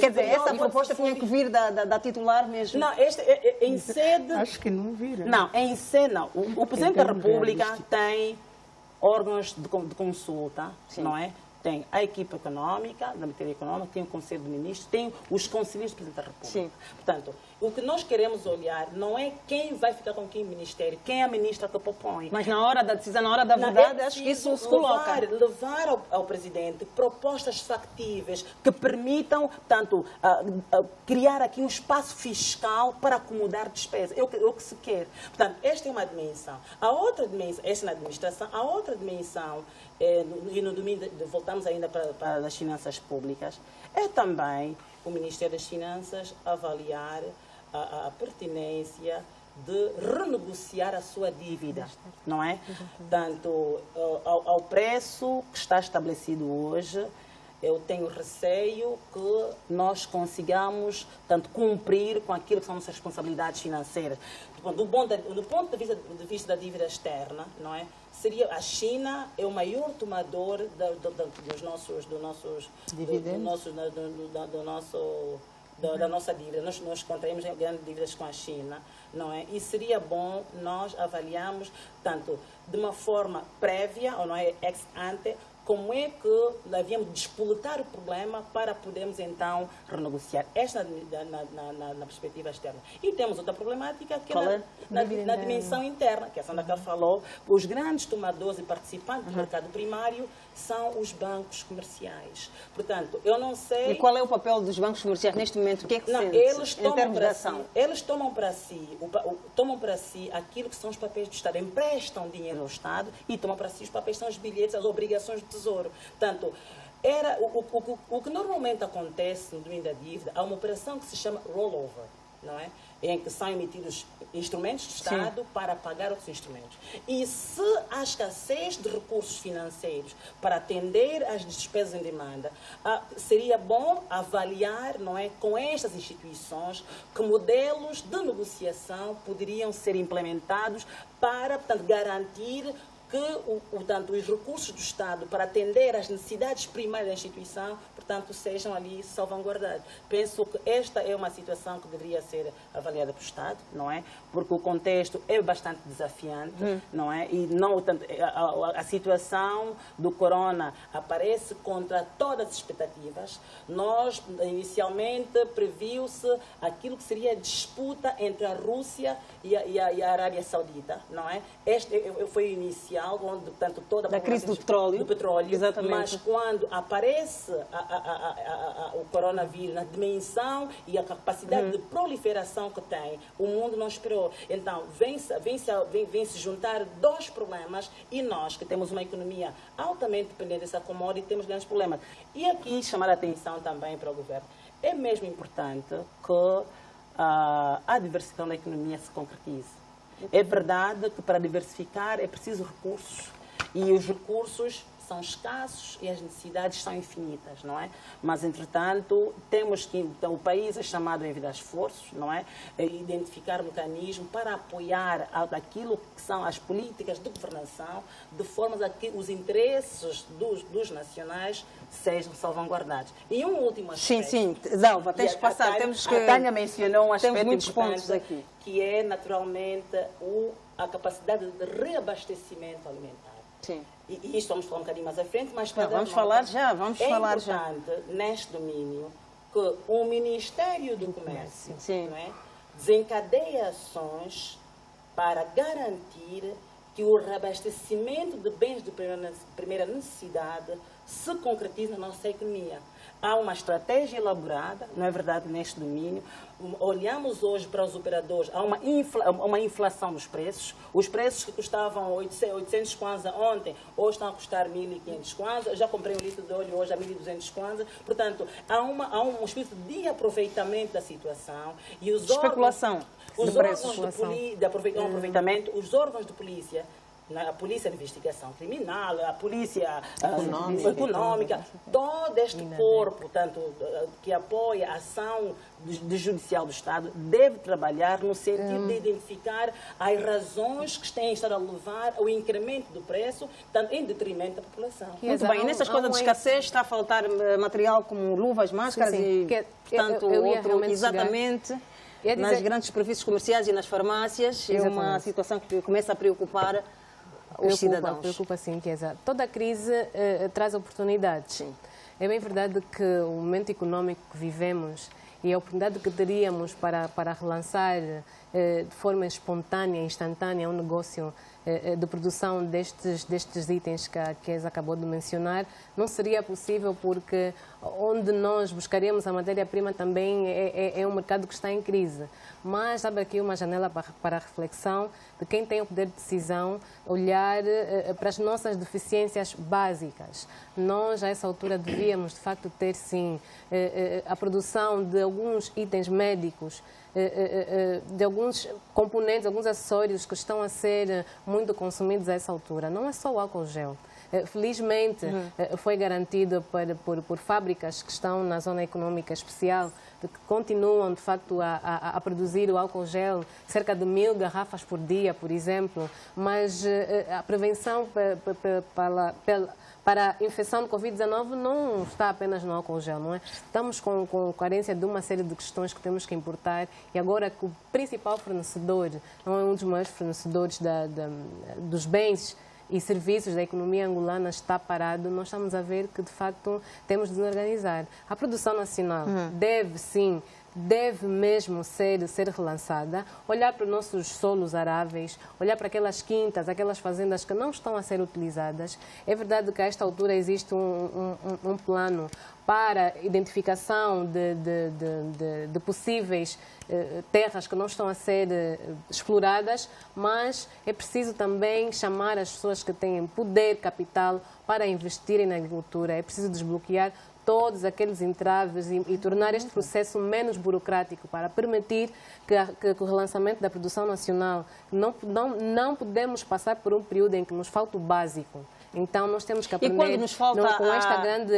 Quer dizer, essa proposta tinha que vir da titular mesmo. Não, em sede... Acho que não vira. Não, em sede não. O Presidente da República tem órgãos de consulta, não é? tem a equipe econômica, da matéria econômica, tem o Conselho de Ministros, tem os conselheiros do Presidente da República. Sim. Portanto, o que nós queremos olhar não é quem vai ficar com que ministério, quem é a ministra que propõe. Mas na hora da decisão, na hora da verdade, acho que isso se coloca. Levar ao Presidente propostas factíveis que permitam, tanto, criar aqui um espaço fiscal para acomodar despesas. É o que se quer. Portanto, esta é uma dimensão. A outra dimensão, esta na administração, a outra dimensão, e no domingo voltamos ainda para as finanças públicas, é também o Ministério das Finanças avaliar a pertinência de renegociar a sua dívida, não é? Tanto ao preço que está estabelecido hoje, eu tenho receio que nós consigamos tanto cumprir com aquilo que são nossas responsabilidades financeiras. Do ponto de vista da dívida externa, não é? Seria a China é o maior tomador dos nossos dividendos, da nossa dívida. Nós contraímos grandes dívidas com a China, não é? E seria bom nós avaliarmos tanto de uma forma prévia, ou não é, ex ante, como é que havíamos de despoletar o problema para podermos então renegociar. Esta na perspectiva externa. E temos outra problemática que é na dimensão interna, que a Sandra cá falou. Os grandes tomadores e participantes do mercado primário são os bancos comerciais. Portanto, eu não sei... E qual é o papel dos bancos comerciais neste momento? O que é que sente em termos de ação? Eles tomam para si aquilo que são os papéis do Estado, emprestam dinheiro ao Estado e tomam para si os papéis, são os bilhetes, as obrigações do Tesouro. Portanto, o que normalmente acontece no domínio da dívida, há uma operação que se chama rollover, não é? Em que são emitidos instrumentos do Estado Sim. para pagar outros instrumentos. E se há escassez de recursos financeiros para atender às despesas em demanda, seria bom avaliar, não é, com estas instituições que modelos de negociação poderiam ser implementados para, portanto, garantir que os recursos do Estado para atender às necessidades primárias da instituição, portanto, sejam ali salvaguardados. Penso que esta é uma situação que deveria ser avaliada pelo Estado, não é? Porque o contexto é bastante desafiante, não é? E não, tanto, a situação do corona aparece contra todas as expectativas. Nós, inicialmente, previu-se aquilo que seria a disputa entre a Rússia e a Arábia Saudita, não é? Este foi o inicial, onde, portanto, toda a da crise do petróleo. Exatamente. Mas quando aparece o coronavírus na dimensão e a capacidade de proliferação que tem, o mundo não esperou. Então, vem se juntar dois problemas e nós, que temos uma economia altamente dependente dessa commodity, temos grandes problemas. E aqui chamar a atenção também para o governo. É mesmo importante que a diversificação da economia se concretize. É verdade que para diversificar é preciso recursos e os recursos são escassos e as necessidades são infinitas, não é? Mas, entretanto, temos que, então, o país é chamado a enviar esforços, não é? Identificar mecanismos para apoiar aquilo que são as políticas de governação, de forma a que os interesses dos nacionais sejam salvaguardados. E um último aspecto... Sim, Dalva, tens que passar. A Tânia mencionou um aspecto temos muitos importante pontos aqui, que é, naturalmente, a capacidade de reabastecimento alimentar. Sim. E isto vamos falar um bocadinho mais à frente, mas vamos falar já. É importante, neste domínio, que o Ministério do Comércio não é, desencadeie ações para garantir que o reabastecimento de bens de primeira necessidade se concretize na nossa economia. Há uma estratégia elaborada, não é verdade, neste domínio. Olhamos hoje para os operadores, há uma inflação dos preços. Os preços que custavam 800 kwanza ontem, hoje estão a custar 1.500 kwanza. Eu já comprei um litro de óleo hoje a 1.200 kwanza. Portanto, há um espírito de aproveitamento da situação. E os especulação os órgãos de aproveitamento, os órgãos de polícia, a Polícia de Investigação Criminal, a Polícia Econômica, todo este corpo, tanto que apoia a ação judicial do Estado, deve trabalhar no sentido de identificar as razões que têm estado a levar ao incremento do preço, tanto em detrimento da população. Muito bem, e nessas coisas de escassez está a faltar material como luvas, máscaras e, portanto, outro, exatamente... nas grandes superfícies comerciais e nas farmácias. É uma situação que começa a preocupar os cidadãos. Preocupa sim, Chiesa. Toda crise traz oportunidades. Sim. É bem verdade que o momento econômico que vivemos e a oportunidade que teríamos para relançar de forma espontânea, instantânea, um negócio de produção destes itens que a Chiesa acabou de mencionar, não seria possível porque onde nós buscaríamos a matéria-prima também é um mercado que está em crise. Mas abre aqui uma janela para a reflexão de quem tem o poder de decisão, olhar para as nossas deficiências básicas. Nós, a essa altura, devíamos, de facto, ter, sim, a produção de alguns itens médicos, de alguns componentes, alguns acessórios que estão a ser muito consumidos a essa altura. Não é só o álcool gel. Felizmente, foi garantido por fábricas que estão na zona econômica especial, que continuam, de facto, a produzir o álcool gel, cerca de 1000 garrafas por dia, por exemplo, mas a prevenção para a infecção de Covid-19 não está apenas no álcool gel, não é? Estamos com carência de uma série de questões que temos que importar e agora que o principal fornecedor, não é um dos maiores fornecedores dos bens e serviços da economia angolana está parado, nós estamos a ver que, de facto, temos de nos organizar. A produção nacional deve, sim, deve mesmo ser relançada, olhar para os nossos solos aráveis, olhar para aquelas quintas, aquelas fazendas que não estão a ser utilizadas. É verdade que a esta altura existe um plano para identificação de possíveis terras que não estão a ser exploradas, mas é preciso também chamar as pessoas que têm poder, capital, para investirem na agricultura. É preciso desbloquear todos aqueles entraves e tornar este processo menos burocrático para permitir que o relançamento da produção nacional não podemos passar por um período em que nos falta o básico. Então, nós temos que aprender, e quando nos falta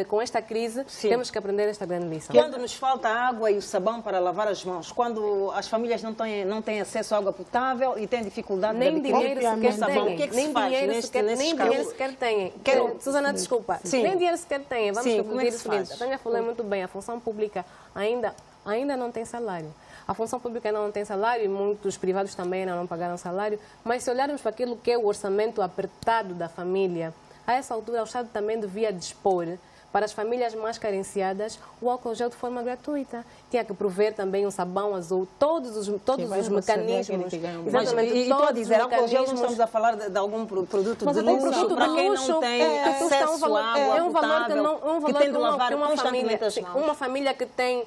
com esta crise, sim, temos que aprender esta grande lição. Quando nos falta água e o sabão para lavar as mãos, quando as famílias não têm acesso à água potável e têm dificuldade nem de adquirir dinheiro sequer sabão, têm. o que é que se faz Nem dinheiro sequer têm. Susana, desculpa. Sim. Nem dinheiro sequer têm. Vamos Sim, concluir o seguinte. A Tânia falou muito bem, a função pública ainda não tem salário. A função pública ainda não tem salário e muitos privados também ainda não pagaram salário. Mas se olharmos para aquilo que é o orçamento apertado da família, a essa altura, o Estado também devia dispor para as famílias mais carenciadas o álcool gel de forma gratuita. Tinha que prover também um sabão azul, todos os mecanismos. Exatamente, e estou a dizer, álcool gel não estamos a falar de algum produto de luxo para quem não tem acesso à água potável, que tem de lavar constantemente as mãos. Uma família que tem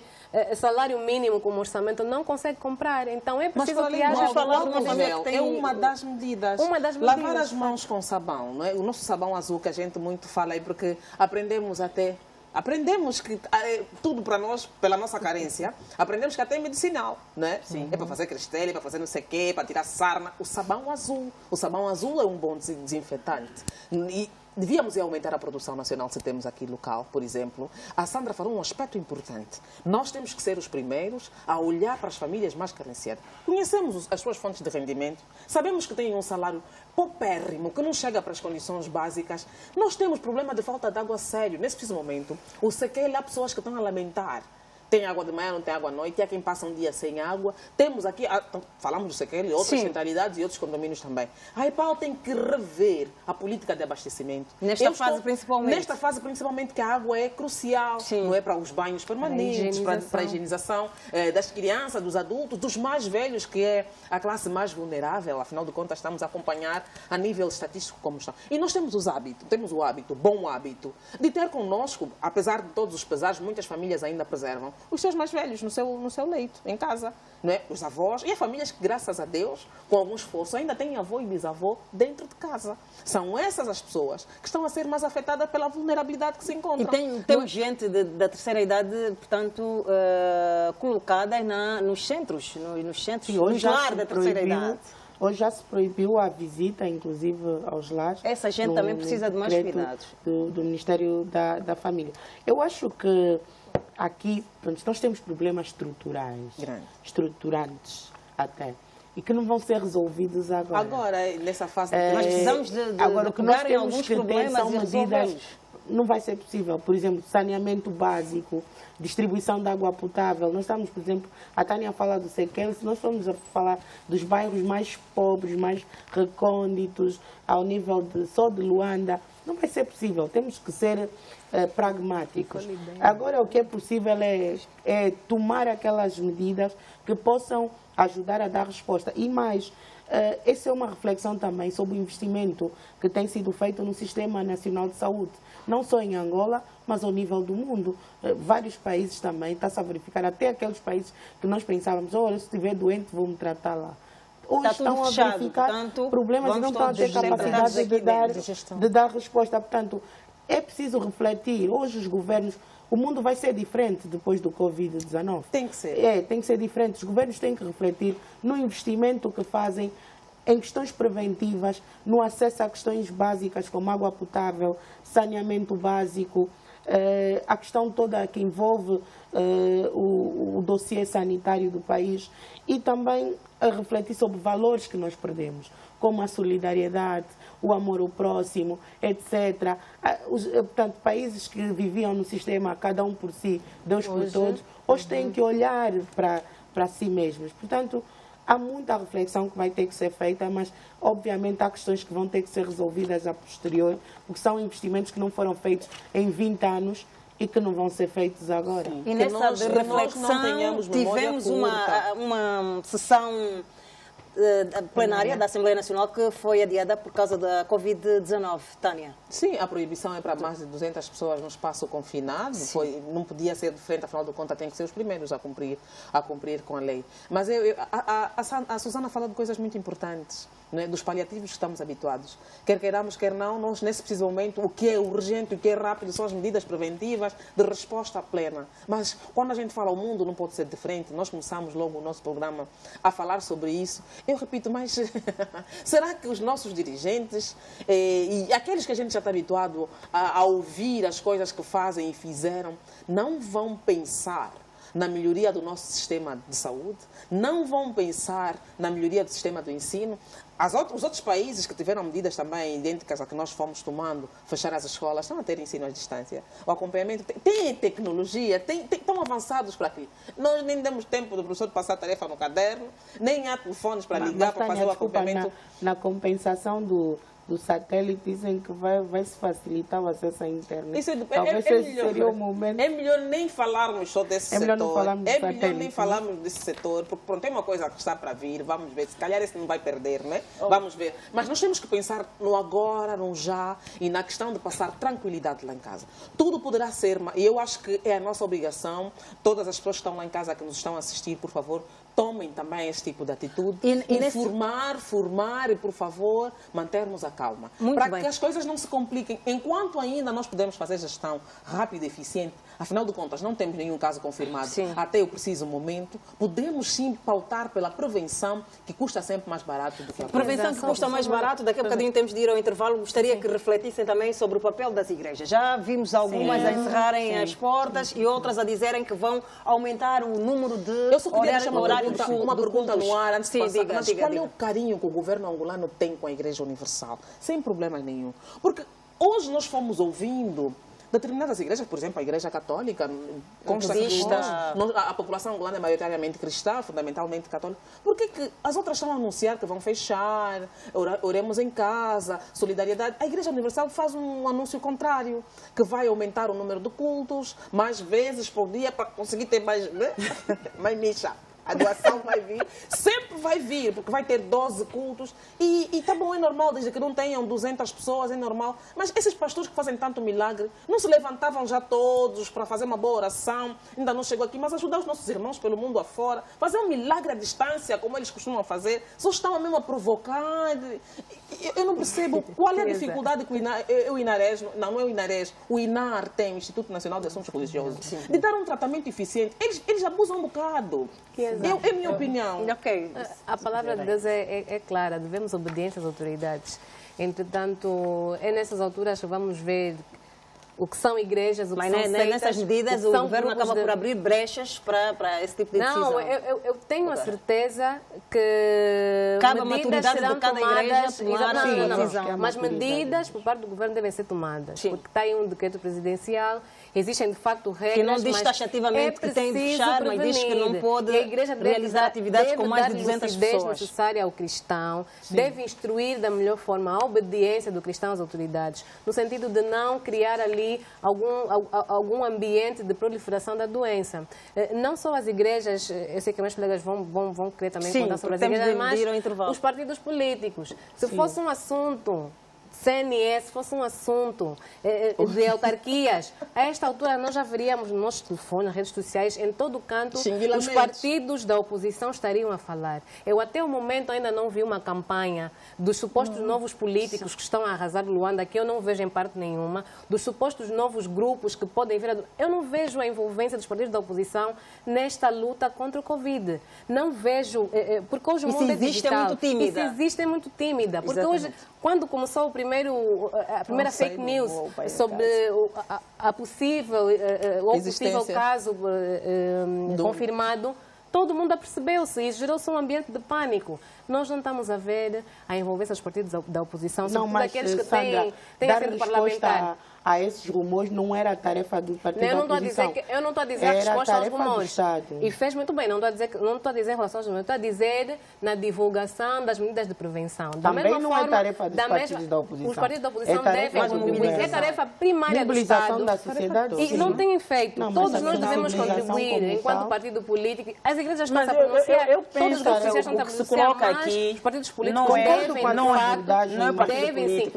salário mínimo como orçamento não consegue comprar. Então é preciso que haja... É uma das medidas. Lavar as mãos com sabão, não é? O nosso sabão azul que a gente muito fala aí, porque aprendemos que tudo para nós, pela nossa carência, aprendemos que até é medicinal, não é? Sim. É para fazer cristélia, é para fazer não sei o quê, para tirar sarna. O sabão azul é um bom desinfetante. E devíamos aumentar a produção nacional se temos aqui local, por exemplo. A Sandra falou um aspecto importante. Nós temos que ser os primeiros a olhar para as famílias mais carenciadas. Conhecemos as suas fontes de rendimento, sabemos que têm um salário paupérrimo, que não chega para as condições básicas. Nós temos problema de falta de água sério. Nesse preciso momento, o sequel, há pessoas que estão a lamentar. Tem água de manhã, não tem água à noite, há quem passa um dia sem água. Temos aqui, falamos do Sequel e outras centralidades e outros condomínios também. A EPAL tem que rever a política de abastecimento. Nesta fase, principalmente, que a água é crucial, não é, para os banhos permanentes, para a higienização das crianças, dos adultos, dos mais velhos, que é a classe mais vulnerável. Afinal de contas, estamos a acompanhar a nível estatístico como está. E nós temos o hábito, bom hábito, de ter connosco, apesar de todos os pesares, muitas famílias ainda preservam os seus mais velhos no seu leito, em casa, não é? Os avós e as famílias que, graças a Deus, com algum esforço, ainda têm avô e bisavô dentro de casa. São essas as pessoas que estão a ser mais afetadas pela vulnerabilidade que se encontram. E tem gente da terceira idade, portanto, colocada nos centros, nos lares da terceira idade. Hoje já se proibiu a visita, inclusive, aos lares. Essa gente também precisa de mais cuidados. Do Ministério da Família. Eu acho que aqui, nós temos problemas estruturantes até, e que não vão ser resolvidos agora. Agora, nessa fase... nós precisamos de agora, o que nós temos alguns que ter problemas são medidas não vai ser possível. Por exemplo, saneamento básico, distribuição de água potável. Nós estamos, por exemplo, a Tânia fala do Sequel, se nós formos a falar dos bairros mais pobres, mais recônditos, ao nível só de Luanda, não vai ser possível. Temos que ser pragmáticos. Agora, o que é possível é tomar aquelas medidas que possam ajudar a dar resposta. E mais, essa é uma reflexão também sobre o investimento que tem sido feito no Sistema Nacional de Saúde. Não só em Angola, mas ao nível do mundo. Vários países também, está-se a verificar, até aqueles países que nós pensávamos, olha, se estiver doente, vou-me tratar lá. Hoje Está tudo estão fechado, a verificar portanto, problemas e não estão a ter capacidade de dar resposta. Portanto, é preciso refletir. Hoje os governos, o mundo vai ser diferente depois do Covid-19. Tem que ser. Tem que ser diferente. Os governos têm que refletir no investimento que fazem em questões preventivas, no acesso a questões básicas como água potável, saneamento básico, a questão toda que envolve o dossiê sanitário do país e também a refletir sobre valores que nós perdemos, como a solidariedade, o amor ao próximo, etc. Portanto, países que viviam no sistema cada um por si, Deus por todos, hoje têm que olhar para si mesmos. Portanto, há muita reflexão que vai ter que ser feita, mas obviamente há questões que vão ter que ser resolvidas a posterior, porque são investimentos que não foram feitos em 20 anos e que não vão ser feitos agora. E nessa nós não reflexão tenhamos memória tivemos curta. uma sessão plenária da Assembleia Nacional que foi adiada por causa da Covid-19. Tânia? Sim, a proibição é para mais de 200 pessoas no espaço confinado. Não podia ser diferente, afinal de contas, tem que ser os primeiros a cumprir com a lei. Mas a Susana fala de coisas muito importantes, né, dos paliativos que estamos habituados. Quer queiramos, quer não, nós, nesse preciso momento, o que é urgente, o que é rápido, são as medidas preventivas de resposta plena. Mas quando a gente fala o mundo não pode ser diferente, nós começamos logo o nosso programa a falar sobre isso. Eu repito, mas será que os nossos dirigentes e aqueles que a gente já está habituado a ouvir as coisas que fazem e fizeram, não vão pensar na melhoria do nosso sistema de saúde, não vão pensar na melhoria do sistema do ensino? Os outros países que tiveram medidas também idênticas a que nós fomos tomando, fechar as escolas, estão a ter ensino à distância. O acompanhamento tem tecnologia, estão avançados para aqui. Nós nem demos tempo do professor passar a tarefa no caderno, nem há telefones para ligar, para fazer o acompanhamento. Na compensação do satélite, dizem que vai se facilitar o acesso à internet. Isso Talvez esse seria o momento. É melhor nem falarmos só desse setor. É melhor nem falarmos desse setor, porque pronto, tem uma coisa que está para vir, vamos ver. Se calhar esse não vai perder, né? Vamos ver. Mas nós temos que pensar no agora, no já e na questão de passar tranquilidade lá em casa. Tudo poderá ser, e eu acho que é a nossa obrigação, todas as pessoas que estão lá em casa, que nos estão a assistir, por favor, tomem também esse tipo de atitude. Formar e, por favor, mantermos a calma. Para que as coisas não se compliquem. Enquanto ainda nós podemos fazer gestão rápida e eficiente, afinal de contas, não temos nenhum caso confirmado até o preciso momento, podemos sim pautar pela prevenção, que custa sempre mais barato do que a prevenção que custa mais barato. Daqui a bocadinho temos de ir ao intervalo. Gostaria que refletissem também sobre o papel das igrejas. Já vimos algumas a encerrarem as portas e outras a dizerem que vão aumentar o número de horários. Uma pergunta no ar antes de passar. Mas qual é o carinho que o governo angolano tem com a Igreja Universal? Sem problema nenhum. Porque hoje nós fomos ouvindo determinadas igrejas, por exemplo, a Igreja Católica, consta que a população angolana é maioritariamente cristã, fundamentalmente católica. Por que as outras estão a anunciar que vão fechar, oremos em casa, solidariedade? A Igreja Universal faz um anúncio contrário, que vai aumentar o número de cultos, mais vezes por dia, para conseguir ter mais missa. A doação vai vir, sempre vai vir, porque vai ter 12 cultos. E tá bom, é normal, desde que não tenham 200 pessoas, é normal. Mas esses pastores que fazem tanto milagre, não se levantavam já todos para fazer uma boa oração, ainda não chegou aqui, mas ajudar os nossos irmãos pelo mundo afora, fazer um milagre à distância, como eles costumam fazer, só estão mesmo a provocar. Eu não percebo qual é a dificuldade que o INAR tem, o Instituto Nacional de Assuntos Religiosos, de dar um tratamento eficiente. Eles abusam um bocado. É a minha opinião. A palavra de Deus é clara, devemos obediência às autoridades. Entretanto, é nessas alturas que vamos ver o que são igrejas, o que Mas são seitas, nessas medidas que o são governo grupos acaba de... por abrir brechas para esse tipo de decisão. Não, eu tenho a certeza que Cabe a medidas maturidade de serão cada igreja tomadas, tomar não, não, a não, decisão. mas medidas por parte do governo devem ser tomadas, Sim. porque está aí um decreto presidencial, existem de facto regras, Que não diz mas taxativamente que tem de preciso fechar, mas diz que não prevenir. pode E a igreja deve realizar atividades com mais de 200 lucidez pessoas. necessária ao cristão, deve instruir da melhor forma a obediência do cristão às autoridades, no sentido de não criar ali algum ambiente de proliferação da doença. Não só as igrejas, eu sei que meus colegas vão querer também Sim, contar sobre as temos igrejas, de mas ir ao intervalo. os partidos políticos. Se fosse um assunto CNS, fosse um assunto de autarquias, a esta altura nós já veríamos nos nossos telefones, nas redes sociais, em todo o canto, os partidos da oposição estariam a falar. Eu até o momento ainda não vi uma campanha dos supostos novos políticos que estão a arrasar Luanda, que eu não vejo em parte nenhuma, dos supostos novos grupos que podem vir. Eu não vejo a envolvência dos partidos da oposição nesta luta contra o Covid. Não vejo, porque hoje o mundo é digital. É muito tímida. E se existe, é muito tímida. Porque hoje, quando começou a primeira fake news sobre o possível caso confirmado, todo mundo apercebeu-se e gerou-se um ambiente de pânico. Nós não estamos a ver a envolvência dos partidos da oposição, sobretudo aqueles que têm assento parlamentar. A esses rumores não era a tarefa do partido da oposição. Eu não estou a dizer a resposta aos rumores. Estado. E fez muito bem, não estou a dizer em relação aos rumores, estou a dizer na divulgação das medidas de prevenção. Também não é tarefa dos partidos da oposição. Os partidos da oposição devem contribuir. É tarefa primária do Estado. Da sociedade. E não têm feito. Todos nós devemos contribuir enquanto partido político. As igrejas estão a pronunciar. Todos os grupos sociais estão a pronunciar, mas os partidos políticos devem sim.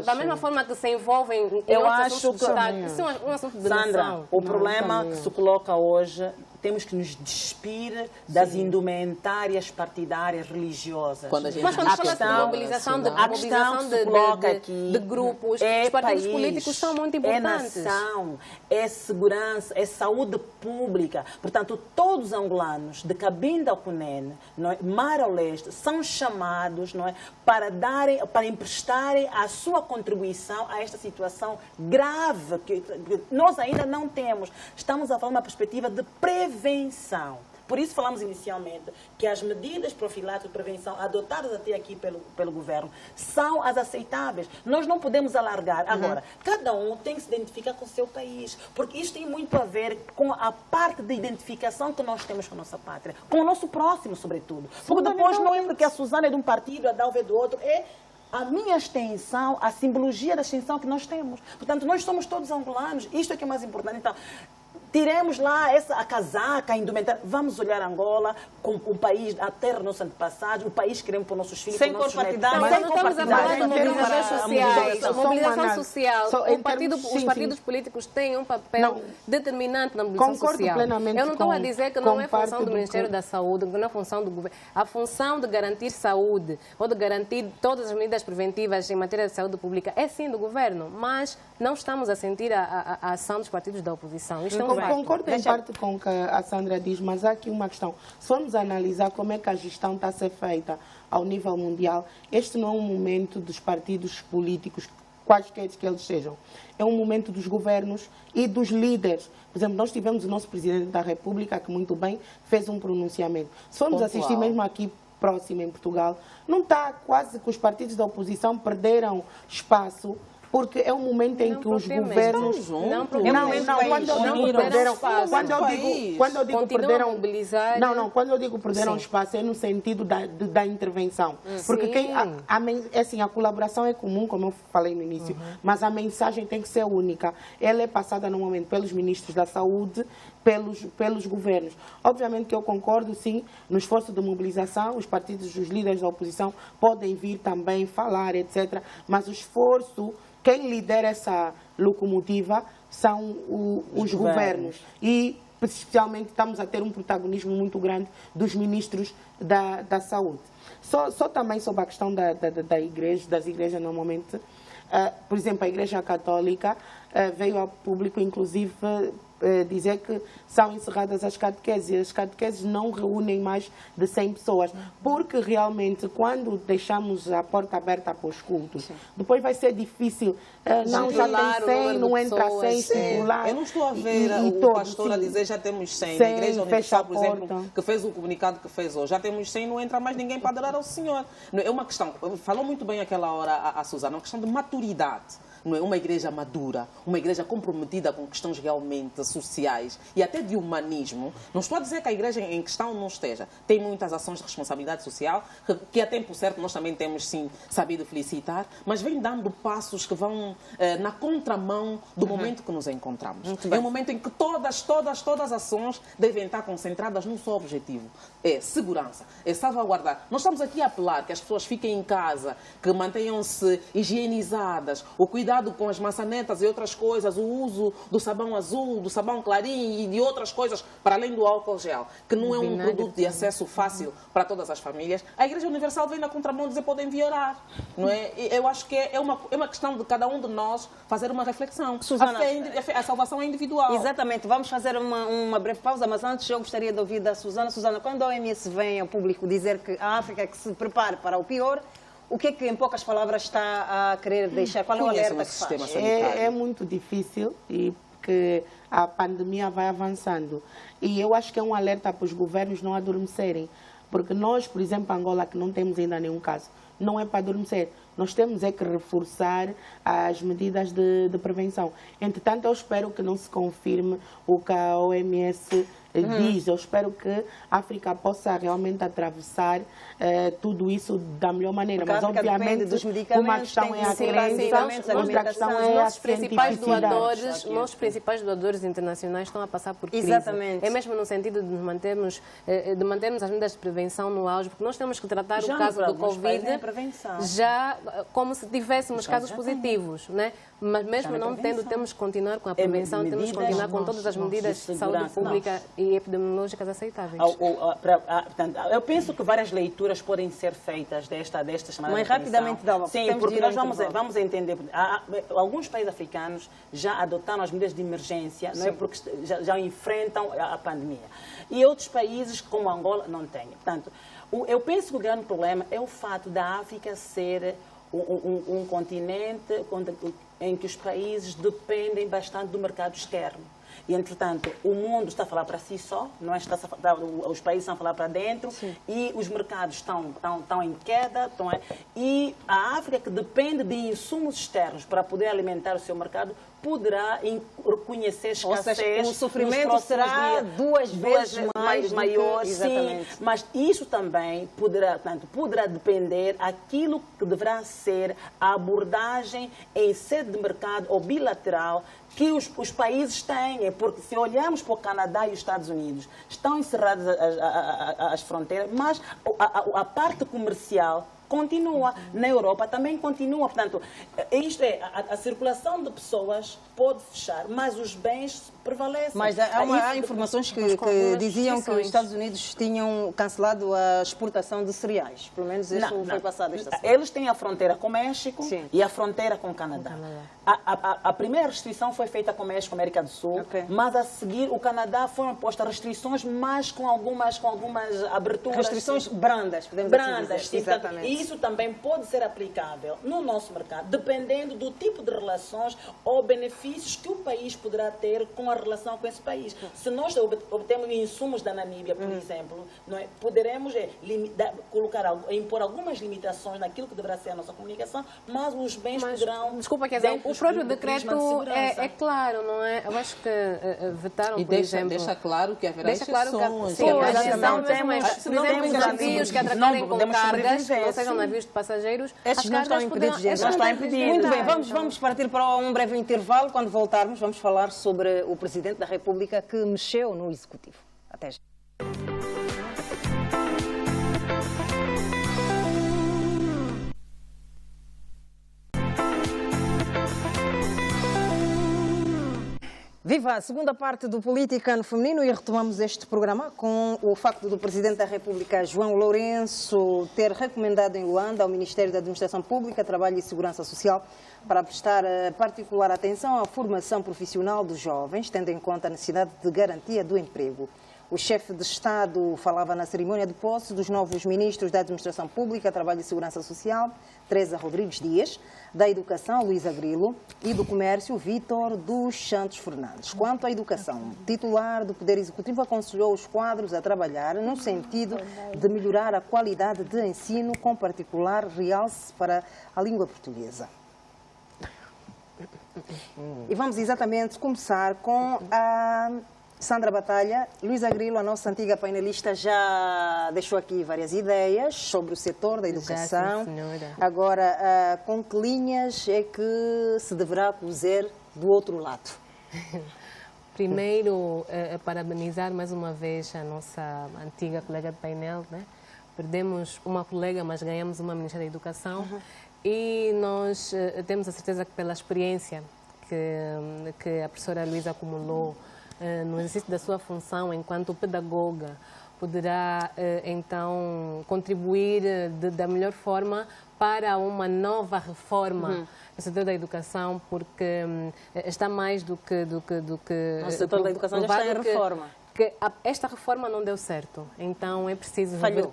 Da mesma forma que se envolvem eu acho que isso é um assunto de Sandra, nação. o problema que se coloca hoje, temos que nos despir das indumentárias partidárias religiosas. Mas quando fala de mobilização de grupos, os partidos políticos são muito importantes. É nação, é segurança, é saúde pública. Portanto, todos os angolanos, de Cabinda ao Cunene, Mar ao Leste, são chamados, não é, para emprestarem a sua contribuição a esta situação grave que nós ainda não temos. Estamos a falar de uma perspectiva de prevenção. Por isso falamos inicialmente que as medidas profiláticas de prevenção adotadas até aqui pelo governo são as aceitáveis. Nós não podemos alargar. Agora, cada um tem que se identificar com o seu país, porque isto tem muito a ver com a parte de identificação que nós temos com a nossa pátria, com o nosso próximo, sobretudo. Porque depois não é porque a Suzana é de um partido, a Dalva é do outro, é a minha extensão, a simbologia da extensão que nós temos. Portanto, nós somos todos angolanos. Isto é que é mais importante. Então, tiremos lá a casaca, a indumentária. Vamos olhar Angola como um país, a terra dos nossos antepassados, o país que queremos para os nossos filhos, sem para os nossos netos. Mas não estamos a falar de mobilizações sociais. Mobilização social. Os partidos políticos têm um papel determinante na mobilização social. Eu não estou a dizer que não é função do Ministério da Saúde, que não é função do governo. A função de garantir saúde ou de garantir todas as medidas preventivas em matéria de saúde pública é sim do governo, mas não estamos a sentir a ação dos partidos da oposição. Isto é um concordo em parte com o que a Sandra diz, mas há aqui uma questão. Se formos analisar como é que a gestão está a ser feita ao nível mundial, este não é um momento dos partidos políticos, quaisquer que eles sejam. É um momento dos governos e dos líderes. Por exemplo, nós tivemos o nosso Presidente da República, que muito bem fez um pronunciamento. Se formos assistir mesmo aqui próximo em Portugal, não está quase que os partidos da oposição perderam espaço, porque é um momento em que os governos... Quando eu digo perderam... Quando eu digo perderam espaço, é no sentido da intervenção. Porque a colaboração é comum, como eu falei no início, mas a mensagem tem que ser única. Ela é passada normalmente pelos ministros da Saúde, pelos governos. Obviamente que eu concordo, sim, no esforço de mobilização, os partidos, os líderes da oposição podem vir também falar, etc. Mas o esforço... Quem lidera essa locomotiva são os governos. E, especialmente, estamos a ter um protagonismo muito grande dos ministros da Saúde. Só também sobre a questão das igrejas, normalmente. Por exemplo, a Igreja Católica veio ao público, inclusive, dizer que são encerradas as catequeses e as catequeses não reúnem mais de 100 pessoas, porque realmente quando deixamos a porta aberta para os cultos, depois vai ser difícil, não, já tem 100, não entra 100, circular. Eu não estou a ver o pastor a dizer já temos 100, na Igreja Universal, por exemplo, que fez o comunicado que fez hoje, já temos 100, não entra mais ninguém para adorar ao Senhor. É uma questão, falou muito bem aquela hora a Susana, uma questão de maturidade. Não é uma igreja madura, uma igreja comprometida com questões realmente sociais e até de humanismo. Não estou a dizer que a igreja em questão não esteja. Tem muitas ações de responsabilidade social, que a tempo certo nós também temos, sim, sabido felicitar, mas vem dando passos que vão na contramão do momento que nos encontramos. É um momento em que todas as ações devem estar concentradas num só objetivo. É segurança, é salvaguardar. Nós estamos aqui a apelar que as pessoas fiquem em casa, que mantenham-se higienizadas, o cuidado com as maçanetas e outras coisas, o uso do sabão azul, do sabão clarim e de outras coisas, para além do álcool gel, que não é um produto de acesso fácil para todas as famílias. A Igreja Universal vem na contramão dizer podem viorar. Não é? Eu acho que é uma questão de cada um de nós fazer uma reflexão. Susana, a salvação é individual. Exatamente. Vamos fazer uma breve pausa, mas antes eu gostaria de ouvir da Susana. Susana, quando a OMS vem ao público dizer que a África é que se prepare para o pior, o que é que, em poucas palavras, está a querer deixar? Qual é o alerta que faz? É muito difícil e porque a pandemia vai avançando. E eu acho que é um alerta para os governos não adormecerem. Porque nós, por exemplo, Angola, que não temos ainda nenhum caso, não é para adormecer. Nós temos que reforçar as medidas de prevenção. Entretanto, eu espero que não se confirme o que a OMS diz. Eu espero que a África possa realmente atravessar tudo isso da melhor maneira. Porque mas, obviamente, uma questão é a crença, outra questão é a cientificidade. Nossos principais doadores internacionais estão a passar por crise. Exatamente. É mesmo no sentido de mantermos as medidas de prevenção no auge, porque nós temos que tratar o caso do Covid já como se tivéssemos casos positivos, né? Mas mesmo não tendo, temos que continuar com a prevenção, temos que continuar com todas as medidas de saúde pública e epidemiológicas aceitáveis. Eu penso que várias leituras podem ser feitas desta chamada. Mas rapidamente, Dalma. Sim, porque nós vamos entender. Alguns países africanos já adotaram as medidas de emergência, não é, porque já enfrentam a pandemia. E outros países, como Angola, não têm. Portanto, eu penso que o grande problema é o fato da África ser um continente em que os países dependem bastante do mercado externo. E, entretanto, o mundo está a falar para si só, não é? Os países estão a falar para dentro. Sim. E os mercados estão em queda. E a África, que depende de insumos externos para poder alimentar o seu mercado, poderá reconhecer escassez. Ou seja, o sofrimento será duas vezes mais maior. Sim, mas isso também poderá depender daquilo que deverá ser a abordagem em sede de mercado ou bilateral que os países têm. Porque se olharmos para o Canadá e os Estados Unidos, estão encerradas as fronteiras, mas a parte comercial continua. Na Europa também continua. Portanto, isto é, a circulação de pessoas pode fechar, mas os bens prevalecem. Mas há informações que diziam que os Estados Unidos tinham cancelado a exportação de cereais. Pelo menos isso foi passado esta semana. Eles têm a fronteira com o México e a fronteira com o Canadá. A primeira restrição foi feita com o México, América do Sul, mas a seguir o Canadá foram postas restrições, mas com algumas aberturas. Restrições brandas, podemos dizer. Exatamente. E isso também pode ser aplicável no nosso mercado, dependendo do tipo de relações ou benefícios que o país poderá ter com a relação com esse país. Se nós obtemos insumos da Namíbia, por exemplo, não é, poderemos impor algumas limitações naquilo que deverá ser a nossa comunicação, mas os bens poderão... Desculpa, quer dizer, o próprio decreto é claro, não é? Eu acho que vetaram, por exemplo... Deixa claro que haverá exceções. Sim, a exceção temos, por exemplo, os navios que atracarem com cargas, não sejam navios de passageiros, estes não estão impedidos de entrar. Muito bem, vamos partir para um breve intervalo. Quando voltarmos, vamos falar sobre o Presidente da República que mexeu no Executivo. Até já. Viva a segunda parte do Política no Feminino e retomamos este programa com o facto do Presidente da República, João Lourenço, ter recomendado em Luanda ao Ministério da Administração Pública, Trabalho e Segurança Social para prestar particular atenção à formação profissional dos jovens, tendo em conta a necessidade de garantia do emprego. O chefe de Estado falava na cerimónia de posse dos novos ministros da Administração Pública, Trabalho e Segurança Social, Teresa Rodrigues Dias, da Educação, Luísa Grilo, e do Comércio, Vítor dos Santos Fernandes. Quanto à educação, o titular do Poder Executivo aconselhou os quadros a trabalhar no sentido de melhorar a qualidade de ensino, com particular realce para a língua portuguesa. E vamos exatamente começar com a Sandra Batalha. Luísa Grilo, a nossa antiga painelista, já deixou aqui várias ideias sobre o setor da educação. Já, sim, senhora. Agora, com que linhas é que se deverá cozer do outro lado? Primeiro, parabenizar mais uma vez a nossa antiga colega de painel, né? Perdemos uma colega, mas ganhamos uma ministra da Educação. E nós temos a certeza que pela experiência que a professora Luísa acumulou no exercício da sua função enquanto pedagoga, poderá então contribuir da melhor forma para uma nova reforma no setor da educação, porque está mais do que O setor da educação já está em reforma. Esta reforma não deu certo, então é preciso Falhou.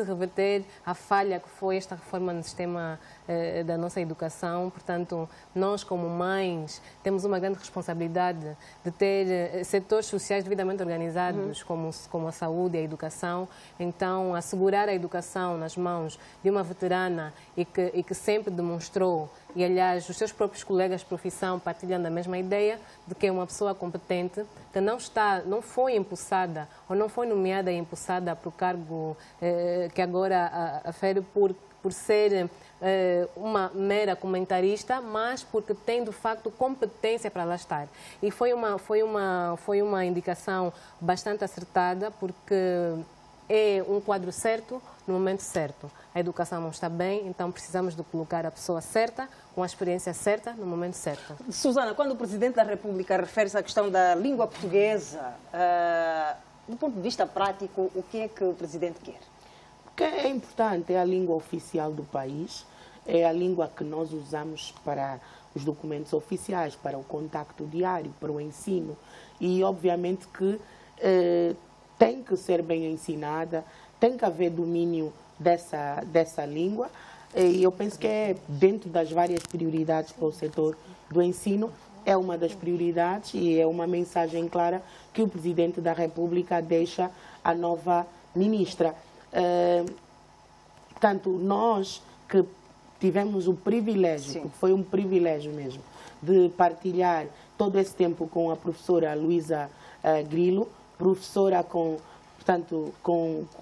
reverter a falha que foi esta reforma no sistema da nossa educação. Portanto, nós como mães temos uma grande responsabilidade de ter setores sociais devidamente organizados, como a saúde e a educação. Então, assegurar a educação nas mãos de uma veterana e que sempre demonstrou, e aliás os seus próprios colegas de profissão partilham da mesma ideia, de que é uma pessoa competente, que não foi impulsada ou não foi nomeada e impulsada para o cargo que agora afere por ser uma mera comentarista, mas porque tem de facto competência para lá estar. E foi uma indicação bastante acertada, porque é um quadro certo no momento certo. A educação não está bem, então precisamos de colocar a pessoa certa, com a experiência certa, no momento certo. Susana, quando o Presidente da República refere-se à questão da língua portuguesa, do ponto de vista prático, o que é que o Presidente quer? O que é importante é a língua oficial do país, é a língua que nós usamos para os documentos oficiais, para o contacto diário, para o ensino, e obviamente que tem que ser bem ensinada, tem que haver domínio dessa língua, e eu penso que é dentro das várias prioridades para o setor do ensino, é uma das prioridades e é uma mensagem clara que o Presidente da República deixa à nova ministra. Portanto, nós que tivemos o privilégio, porque foi um privilégio mesmo, de partilhar todo esse tempo com a professora Luísa Grilo, professora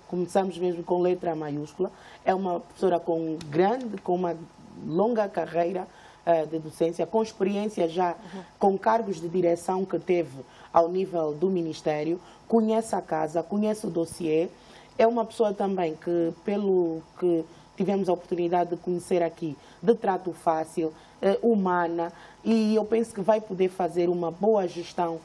começamos mesmo com letra maiúscula, é uma professora com uma longa carreira de docência, com experiência já com cargos de direção que teve ao nível do Ministério, conhece a casa, conhece o dossiê, é uma pessoa também que, pelo que tivemos a oportunidade de conhecer aqui, de trato fácil, humana, e eu penso que vai poder fazer uma boa gestão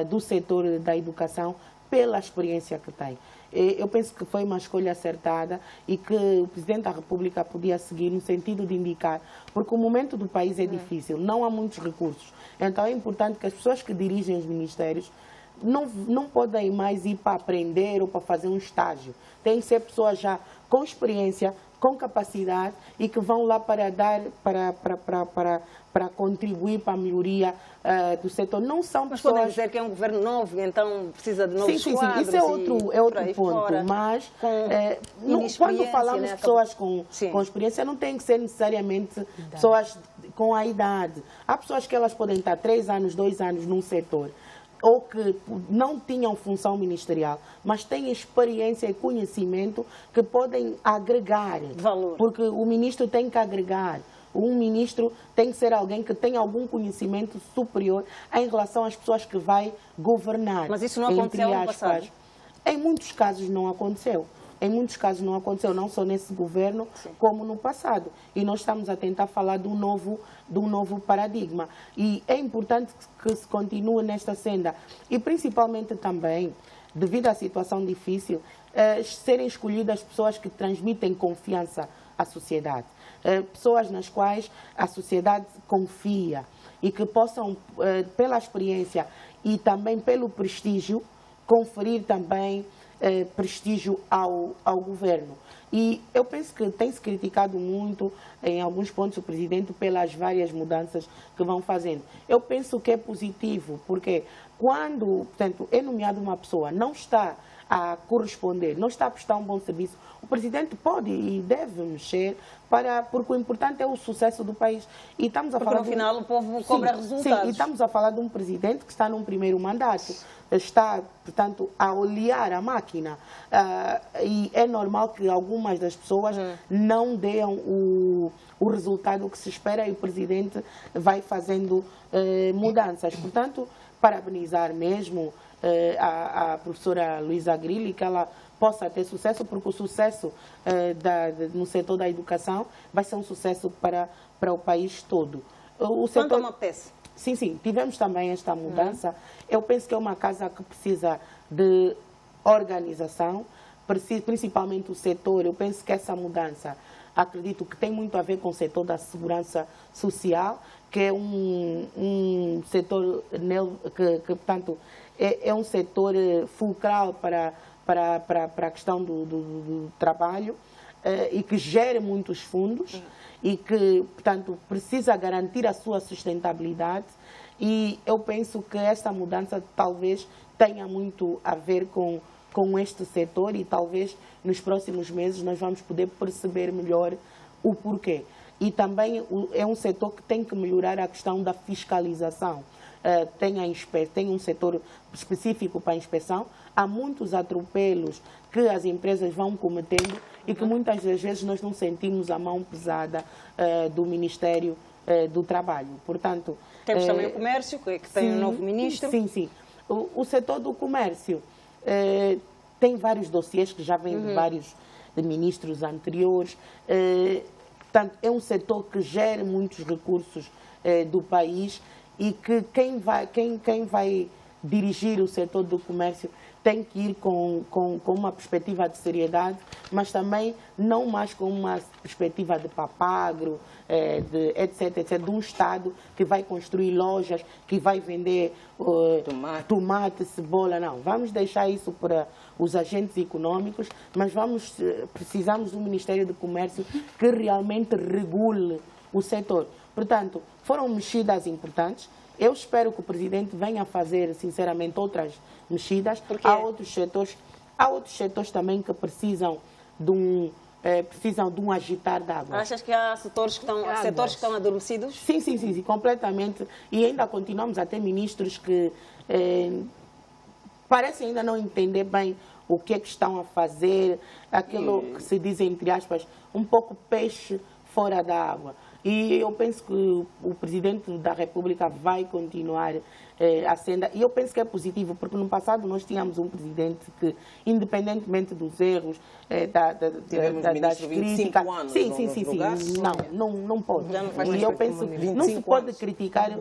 do setor da educação pela experiência que tem. Eu penso que foi uma escolha acertada e que o Presidente da República podia seguir no sentido de indicar, porque o momento do país é difícil, não há muitos recursos. Então é importante que as pessoas que dirigem os ministérios não podem mais ir para aprender ou para fazer um estágio. Tem que ser pessoas já com experiência, com capacidade e que vão lá para dar, para contribuir para a melhoria do setor. Não são pessoas... Mas podem dizer que é um governo novo, então precisa de novos quadros. Sim, isso é outro ponto. Fora, mas quando falamos de pessoas com experiência, não tem que ser necessariamente pessoas com a idade. Há pessoas que elas podem estar 3 anos, 2 anos num setor, ou que não tinham função ministerial, mas têm experiência e conhecimento que podem agregar valor. Porque o ministro tem que agregar. Um ministro tem que ser alguém que tem algum conhecimento superior em relação às pessoas que vai governar. Mas isso não aconteceu no passado? Em muitos casos não aconteceu. em muitos casos não aconteceu, não só nesse governo, como no passado. E nós estamos a tentar falar de um novo paradigma. E é importante que se continue nesta senda. E principalmente também, devido à situação difícil, serem escolhidas pessoas que transmitem confiança à sociedade. Pessoas nas quais a sociedade confia e que possam, pela experiência e também pelo prestígio, conferir também prestígio ao governo. E eu penso que tem-se criticado muito, em alguns pontos, o presidente pelas várias mudanças que vão fazendo. Eu penso que é positivo, porque quando, portanto, é nomeado uma pessoa, não está a corresponder, não está a prestar um bom serviço, o presidente pode e deve mexer, porque o importante é o sucesso do país. E estamos a porque falar no final o povo cobra resultados. Sim, e estamos a falar de um presidente que está num primeiro mandato, está, portanto, a olhar a máquina. E é normal que algumas das pessoas não deem o resultado que se espera e o presidente vai fazendo mudanças. Portanto, parabenizar mesmo a professora Luísa Grilli, que ela possa ter sucesso, porque o sucesso no setor da educação vai ser um sucesso para o país todo. Quanto a uma peça? Sim, tivemos também esta mudança. Eu penso que é uma casa que precisa de organização, principalmente o setor. Eu penso que essa mudança, acredito que tem muito a ver com o setor da segurança social, que é um setor que portanto, é um setor fulcral para a questão do trabalho e que gera muitos fundos e que, portanto, precisa garantir a sua sustentabilidade. E eu penso que esta mudança talvez tenha muito a ver com este setor e talvez nos próximos meses nós vamos poder perceber melhor o porquê. E também é um setor que tem que melhorar a questão da fiscalização. Tem um setor específico para a inspeção. Há muitos atropelos que as empresas vão cometendo e que muitas das vezes nós não sentimos a mão pesada do Ministério do Trabalho. Portanto, temos também o comércio, que tem um novo ministro. Sim. O setor do comércio tem vários dossiês que já vêm de vários ministros anteriores. Portanto, é um setor que gera muitos recursos do país e que quem vai dirigir o setor do comércio tem que ir com uma perspectiva de seriedade, mas também não mais com uma perspectiva de papagro, etc., de um Estado que vai construir lojas, que vai vender tomate, cebola. Não, vamos deixar isso para os agentes econômicos, mas precisamos de um Ministério do Comércio que realmente regule o setor. Portanto, foram mexidas importantes. Eu espero que o presidente venha a fazer, sinceramente, outras mexidas. Há outros setores também que precisam de um agitar de água. Achas que há setores que estão adormecidos? Sim, completamente. E ainda continuamos a ter ministros que parecem ainda não entender bem o que é que estão a fazer, aquilo que se diz, entre aspas, um pouco peixe fora da água. E eu penso que o Presidente da República vai continuar a senda. E eu penso que é positivo, porque no passado nós tínhamos um Presidente que, independentemente dos erros, das críticas... Sim. Não pode. E eu penso que não se pode criticar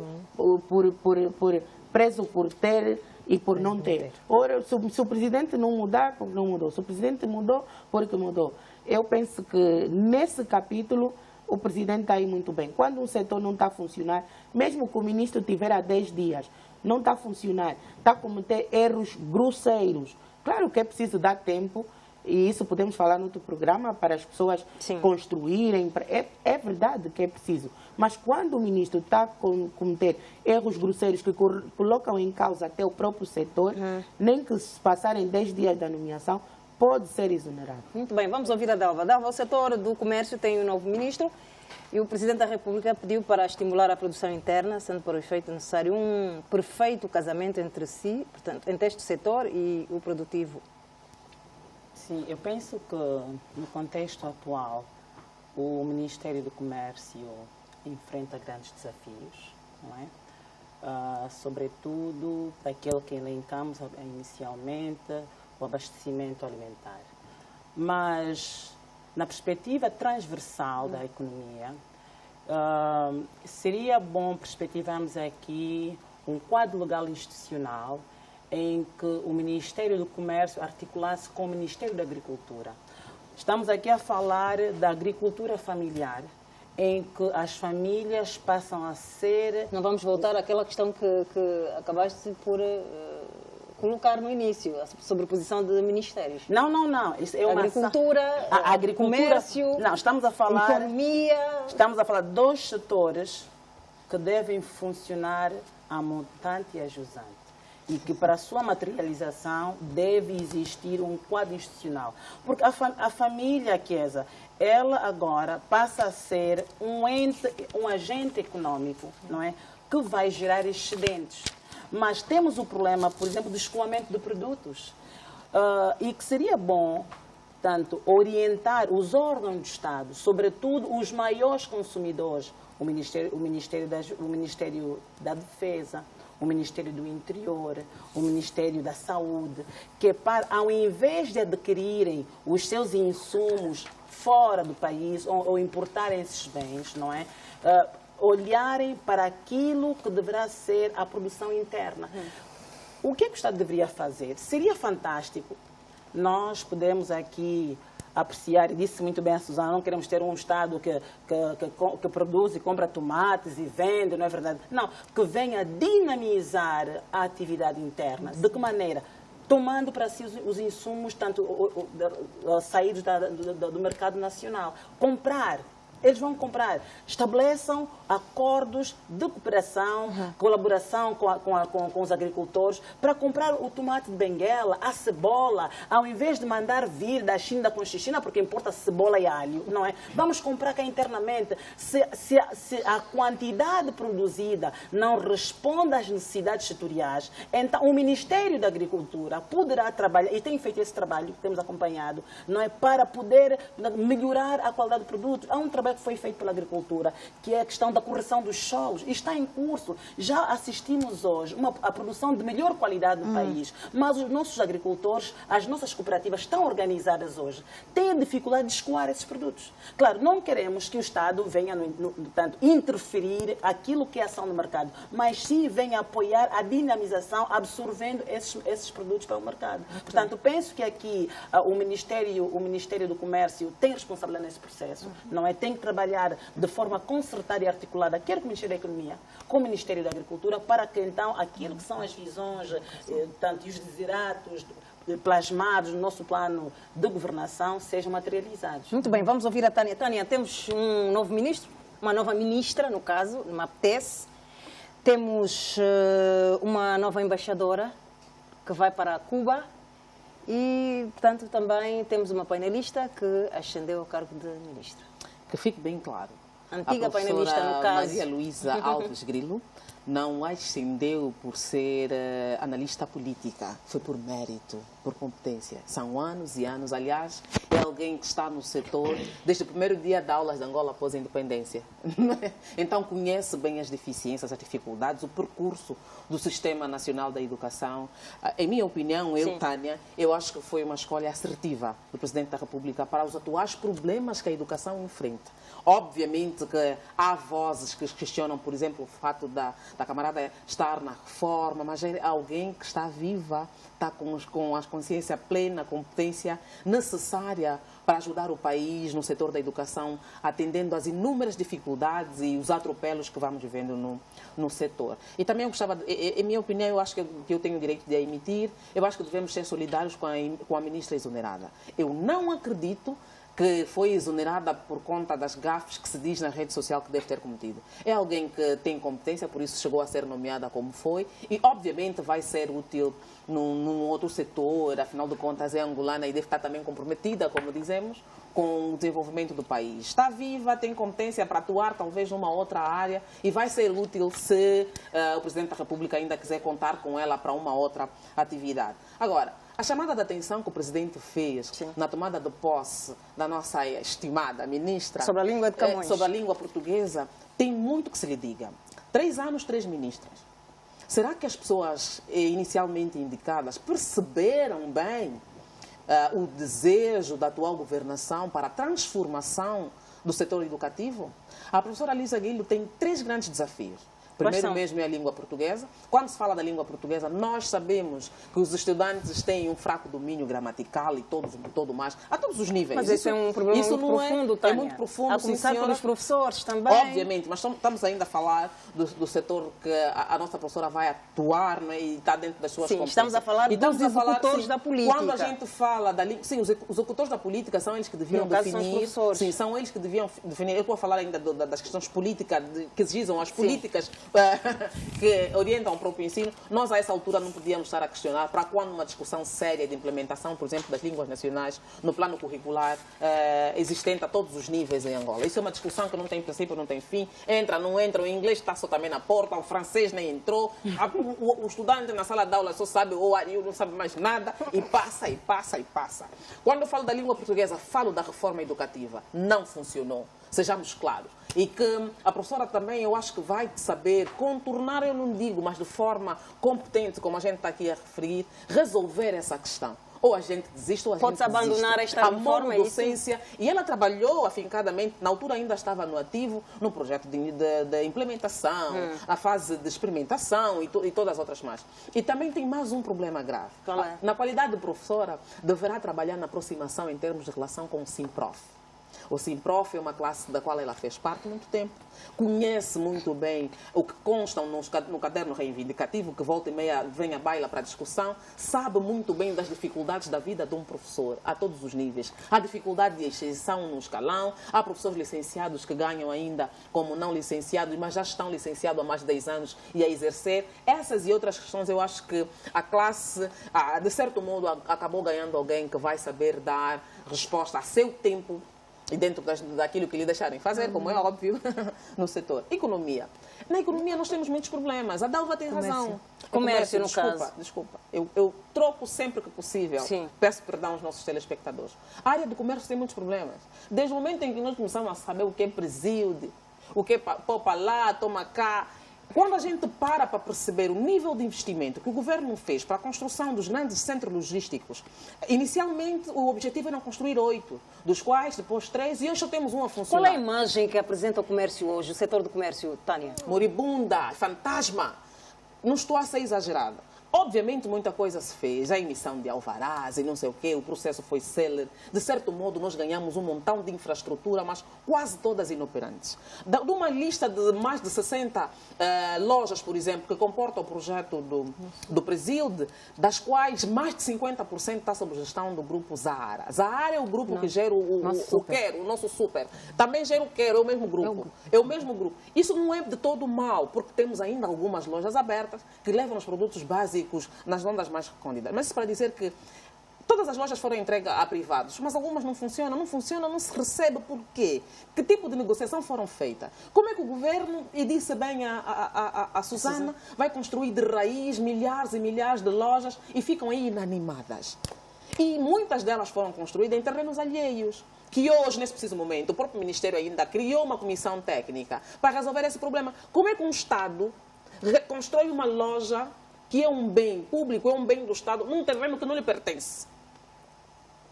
preso por ter e por não ter. Ora, se o Presidente não mudar, porque não mudou. Se o Presidente mudou, porque mudou. Eu penso que nesse capítulo o Presidente está aí muito bem. Quando um setor não está a funcionar, mesmo que o ministro tiver há 10 dias, não está a funcionar, está a cometer erros grosseiros. Claro que é preciso dar tempo, e isso podemos falar no outro programa, para as pessoas construírem. É verdade que é preciso. Mas quando o ministro está a cometer erros grosseiros que colocam em causa até o próprio setor, nem que se passarem 10 dias da nomeação, pode ser exonerado. Muito bem, vamos ouvir a Dalva. Dalva, o setor do comércio tem um novo ministro e o Presidente da República pediu para estimular a produção interna, sendo para o efeito necessário um perfeito casamento entre si, portanto, entre este setor e o produtivo. Sim, eu penso que no contexto atual o Ministério do Comércio enfrenta grandes desafios, não é? Sobretudo daquele que elencamos inicialmente, o abastecimento alimentar. mas na perspectiva transversal da economia, seria bom perspectivarmos aqui um quadro legal institucional em que o Ministério do Comércio articulasse com o Ministério da Agricultura. Estamos aqui a falar da agricultura familiar, em que as famílias passam a ser... Não vamos voltar àquela questão que acabaste por colocar no início, a sobreposição de ministérios. Não. Isso é uma agricultura, a agricultura, comércio, não, estamos a falar, economia... Estamos a falar de dois setores que devem funcionar a montante e a jusante. E que para a sua materialização deve existir um quadro institucional. Porque a família, Chiesa, ela agora passa a ser um agente econômico, não é? Que vai gerar excedentes. Mas temos o problema, por exemplo, do escoamento de produtos. E que seria bom, tanto, orientar os órgãos do Estado, sobretudo os maiores consumidores, o Ministério da Defesa, o Ministério do Interior, o Ministério da Saúde, que ao invés de adquirirem os seus insumos fora do país ou importarem esses bens, não é? Olharem para aquilo que deverá ser a produção interna. O que é que o Estado deveria fazer? Seria fantástico nós podemos aqui apreciar, e disse muito bem a Susana, não queremos ter um Estado que produz e compra tomates e vende, não é verdade? Não, que venha dinamizar a atividade interna. De que maneira? Tomando para si os insumos, tanto saídos do mercado nacional. Comprar. Eles vão comprar. Estabeleçam acordos de cooperação, colaboração com os agricultores para comprar o tomate de Benguela, a cebola, ao invés de mandar vir da China com China, porque importa cebola e alho, não é? Vamos comprar cá internamente. Se a quantidade produzida não responde às necessidades setoriais, então o Ministério da Agricultura poderá trabalhar, e tem feito esse trabalho, que temos acompanhado, não é? Para poder melhorar a qualidade do produto. Há um trabalho que foi feito pela agricultura, que é a questão da correção dos solos, e está em curso. Já assistimos hoje a produção de melhor qualidade do país, mas os nossos agricultores, as nossas cooperativas estão organizadas hoje, têm a dificuldade de escoar esses produtos. Claro, não queremos que o Estado venha, portanto, interferir aquilo que é ação no mercado, mas sim venha apoiar a dinamização, absorvendo esses produtos para o mercado. Portanto, penso que aqui o Ministério do Comércio tem responsabilidade nesse processo, não é? Tem que trabalhar de forma concertada e articulada, quer com o Ministério da Economia, com o Ministério da Agricultura, para que então aquilo que são as visões, tanto os desideratos plasmados no nosso plano de governação sejam materializados. Muito bem, vamos ouvir a Tânia. Tânia, temos um novo ministro, uma nova ministra, no caso, me apetece. Temos uma nova embaixadora que vai para Cuba e, portanto, também temos uma painelista que ascendeu ao cargo de ministra. Que fique bem claro. Antiga painelista, no caso. Maria Luísa Alves Grilo não ascendeu por ser analista política, foi por mérito, por competência. São anos e anos, aliás, é alguém que está no setor desde o primeiro dia de aulas de Angola após a independência. Então conhece bem as deficiências, as dificuldades, o percurso do Sistema Nacional da Educação. Em minha opinião, Tânia, eu acho que foi uma escolha assertiva do Presidente da República para os atuais problemas que a educação enfrenta. Obviamente que há vozes que questionam, por exemplo, o fato da camarada estar na reforma, mas é alguém que está viva, está com a consciência plena, a competência necessária para ajudar o país no setor da educação, atendendo às inúmeras dificuldades e os atropelos que vamos vivendo no setor. E também eu gostava, em minha opinião, eu acho que eu tenho o direito de a emitir, eu acho que devemos ser solidários com a ministra exonerada. Eu não acredito que foi exonerada por conta das gafes que se diz na rede social que deve ter cometido. É alguém que tem competência, por isso chegou a ser nomeada como foi, e obviamente vai ser útil num outro setor, afinal de contas é angolana e deve estar também comprometida, como dizemos, com o desenvolvimento do país. Está viva, tem competência para atuar talvez numa outra área e vai ser útil se o Presidente da República ainda quiser contar com ela para uma outra atividade. Agora, a chamada de atenção que o Presidente fez na tomada de posse da nossa estimada ministra sobre a língua de Camões, sobre a língua portuguesa, tem muito que se lhe diga. 3 anos, 3 ministras. Será que as pessoas inicialmente indicadas perceberam bem o desejo da atual governação para a transformação do setor educativo? A professora Lisa Guilho tem 3 grandes desafios. Primeiro mesmo é a língua portuguesa. Quando se fala da língua portuguesa, nós sabemos que os estudantes têm um fraco domínio gramatical e todo mais, a todos os níveis. Mas isso é um problema muito profundo, Tânia. É muito profundo, a começar pelos professores também. Obviamente, mas estamos ainda a falar do setor que a nossa professora vai atuar, não é? E está dentro das suas competências. Estamos a falar dos executores da política. Quando a gente fala da língua... Sim, os executores da política são eles que deviam definir... Sim, são eles que deviam definir. Eu estou a falar ainda das questões políticas, que exigem as políticas que orientam o próprio ensino. Nós, a essa altura, não podíamos estar a questionar para quando uma discussão séria de implementação, por exemplo, das línguas nacionais no plano curricular existente a todos os níveis em Angola. Isso é uma discussão que não tem princípio, não tem fim. Entra, não entra, o inglês está só também na porta, o francês nem entrou, o estudante na sala de aula só sabe o ariu, não sabe mais nada, e passa, e passa, e passa. Quando eu falo da língua portuguesa, falo da reforma educativa. Não funcionou. Sejamos claros. E que a professora também, eu acho que vai saber contornar, eu não digo, mas de forma competente, como a gente está aqui a referir, resolver essa questão. Ou a gente desiste, ou a gente desiste. Pode-se abandonar esta reforma, a docência. E ela trabalhou afincadamente, na altura ainda estava no ativo, no projeto de implementação, na fase de experimentação e todas as outras mais. E também tem mais um problema grave. Qual é? Na qualidade de professora, deverá trabalhar na aproximação em termos de relação com o Simprof. O Simprof é uma classe da qual ela fez parte há muito tempo, conhece muito bem o que consta no caderno reivindicativo, que volta e meia vem à baila para a discussão, sabe muito bem das dificuldades da vida de um professor, a todos os níveis. Há dificuldade de exceção no escalão, há professores licenciados que ganham ainda como não licenciados, mas já estão licenciados há mais de 10 anos e a exercer. Essas e outras questões, eu acho que a classe, de certo modo, acabou ganhando alguém que vai saber dar resposta a seu tempo, e dentro daquilo que lhe deixarem fazer, como é óbvio, no setor. Economia. Na economia nós temos muitos problemas. A Dalva tem razão. Comércio, no caso. Desculpa. Eu troco sempre que possível. Sim. Peço perdão aos nossos telespectadores. A área do comércio tem muitos problemas. Desde o momento em que nós começamos a saber o que é presídio, o que é poupa lá, toma cá. Quando a gente para perceber o nível de investimento que o governo fez para a construção dos grandes centros logísticos, inicialmente o objetivo era construir 8, dos quais depois 3, e hoje só temos um a funcionar. Qual é a imagem que apresenta o comércio hoje, o setor do comércio, Tânia? Moribunda, fantasma. Não estou a ser exagerada. Obviamente, muita coisa se fez, a emissão de alvarás e não sei o quê, o processo foi célere. De certo modo, nós ganhamos um montão de infraestrutura, mas quase todas inoperantes. De uma lista de mais de 60 lojas, por exemplo, que comporta o projeto do Presilde, das quais mais de 50% está sob gestão do grupo Zahara. Zahara é o grupo que gera o Quero, o nosso super. Também gera o Quero, é o mesmo grupo. É o mesmo grupo. Isso não é de todo mal, porque temos ainda algumas lojas abertas que levam os produtos básicos nas zonas mais recônditas. Mas isso para dizer que todas as lojas foram entregues a privados, mas algumas não funcionam, não se recebe. Por quê? Que tipo de negociação foram feitas? Como é que o governo, e disse bem a Susana, vai construir de raiz milhares e milhares de lojas e ficam aí inanimadas? E muitas delas foram construídas em terrenos alheios, que hoje, nesse preciso momento, o próprio Ministério ainda criou uma comissão técnica para resolver esse problema. Como é que um Estado reconstrói uma loja que é um bem público, é um bem do Estado, num terreno que não lhe pertence?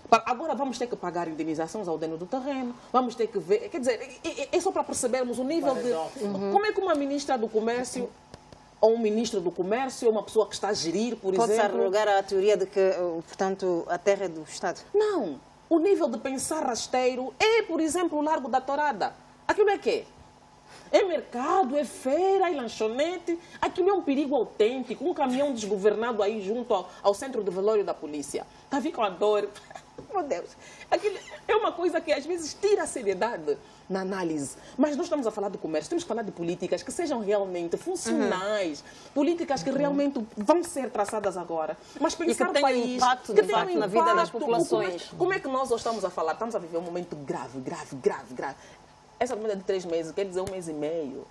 Agora vamos ter que pagar indenizações ao dono do terreno, vamos ter que ver... Quer dizer, é só para percebermos o nível de... Como é que uma ministra do Comércio, ou um ministro do Comércio, ou uma pessoa que está a gerir, por exemplo... Pode-se arrogar a teoria de que, portanto, a terra é do Estado? Não. O nível de pensar rasteiro é, por exemplo, o Largo da Torada. Aquilo é quê? É mercado, é feira, é lanchonete. Aquilo é um perigo autêntico. Um caminhão desgovernado aí junto ao centro de velório da polícia. Está a vir com a dor. Meu Deus. Aquilo é uma coisa que às vezes tira a seriedade na análise. Mas nós estamos a falar de comércio, temos que falar de políticas que sejam realmente funcionais, políticas que realmente vão ser traçadas agora. Mas pensar e que tenham país, impacto, que de tenham facto, na vida das populações. Como é que nós hoje estamos a falar? Estamos a viver um momento grave. Essa demanda de 3 meses quer dizer 1 mês e meio.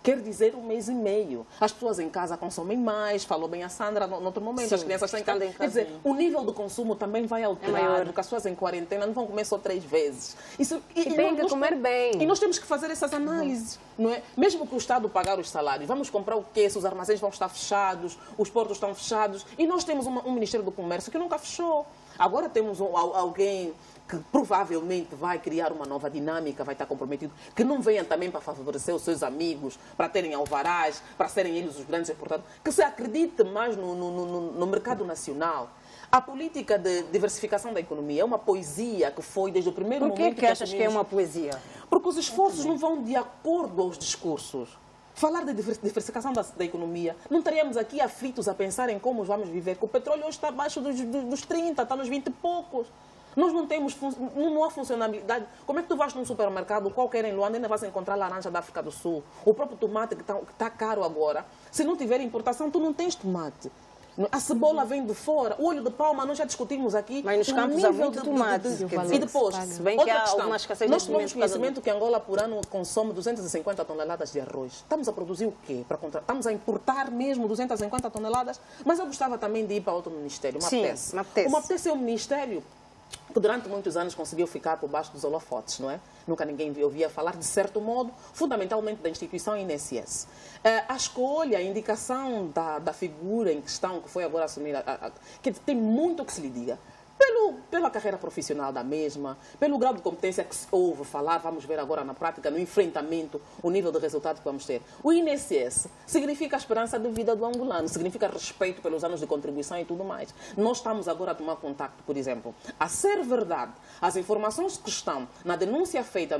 Quer dizer 1 mês e meio. As pessoas em casa consomem mais, falou bem a Sandra no outro momento, sim, as crianças estão em casa. Quer dizer, o nível de consumo também vai alterar, porque as pessoas em quarentena não vão comer só 3 vezes. E tem que comer bem. E nós temos que fazer essas análises, não é? Mesmo que o Estado pagar os salários, vamos comprar o quê? Se os armazéns vão estar fechados, os portos estão fechados, e nós temos um Ministério do Comércio que nunca fechou. Agora temos alguém que provavelmente vai criar uma nova dinâmica, vai estar comprometido, que não venha também para favorecer os seus amigos, para terem alvarás, para serem eles os grandes importadores, que se acredite mais no mercado nacional. A política de diversificação da economia é uma poesia que foi desde o primeiro momento... Por que achas que é uma poesia? Porque os esforços não vão de acordo aos discursos. Falar de diversificação da economia, não estaríamos aqui aflitos a pensar em como vamos viver, que o petróleo hoje está abaixo dos 30, está nos 20 e poucos. Nós não há funcionalidade. Como é que tu vais num supermercado, qualquer em Luanda, ainda vais encontrar laranja da África do Sul? O próprio tomate que está caro agora. Se não tiver importação, tu não tens tomate. A cebola vem de fora, o óleo de palma, nós já discutimos aqui. Mas nos campos há muito tomate. E depois, se bem que há alguma escassez nós tomamos conhecimento que Angola por ano consome 250 toneladas de arroz. Estamos a produzir o quê? Estamos a importar mesmo 250 toneladas? Mas eu gostava também de ir para outro ministério, uma apetece. O MAPTES é um ministério que durante muitos anos conseguiu ficar por baixo dos holofotes, não é? Nunca ninguém ouvia falar, de certo modo, fundamentalmente da instituição INSS. A escolha, a indicação da figura em questão, que foi agora assumida, que tem muito que se lhe diga. Pela carreira profissional da mesma, pelo grau de competência que se ouve falar, vamos ver agora na prática, no enfrentamento, o nível de resultado que vamos ter. O INSS significa a esperança de vida do angolano, significa respeito pelos anos de contribuição e tudo mais. Nós estamos agora a tomar contacto, por exemplo, a ser verdade, as informações que estão na denúncia feita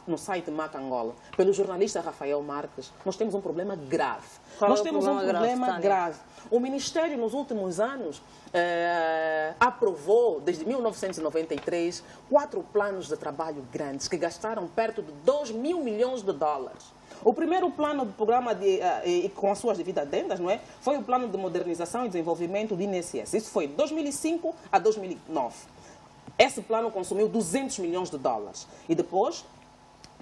no site MAC Angola, pelo jornalista Rafael Marques, nós temos um problema grave. Nós temos um problema grave. O Ministério, nos últimos anos, aprovou, desde 1993, 4 planos de trabalho grandes que gastaram perto de 2 mil milhões de dólares. O primeiro plano do programa, com as suas devidas adendas, não é? Foi o Plano de Modernização e Desenvolvimento do INSS. Isso foi de 2005 a 2009. Esse plano consumiu 200 milhões de dólares. E depois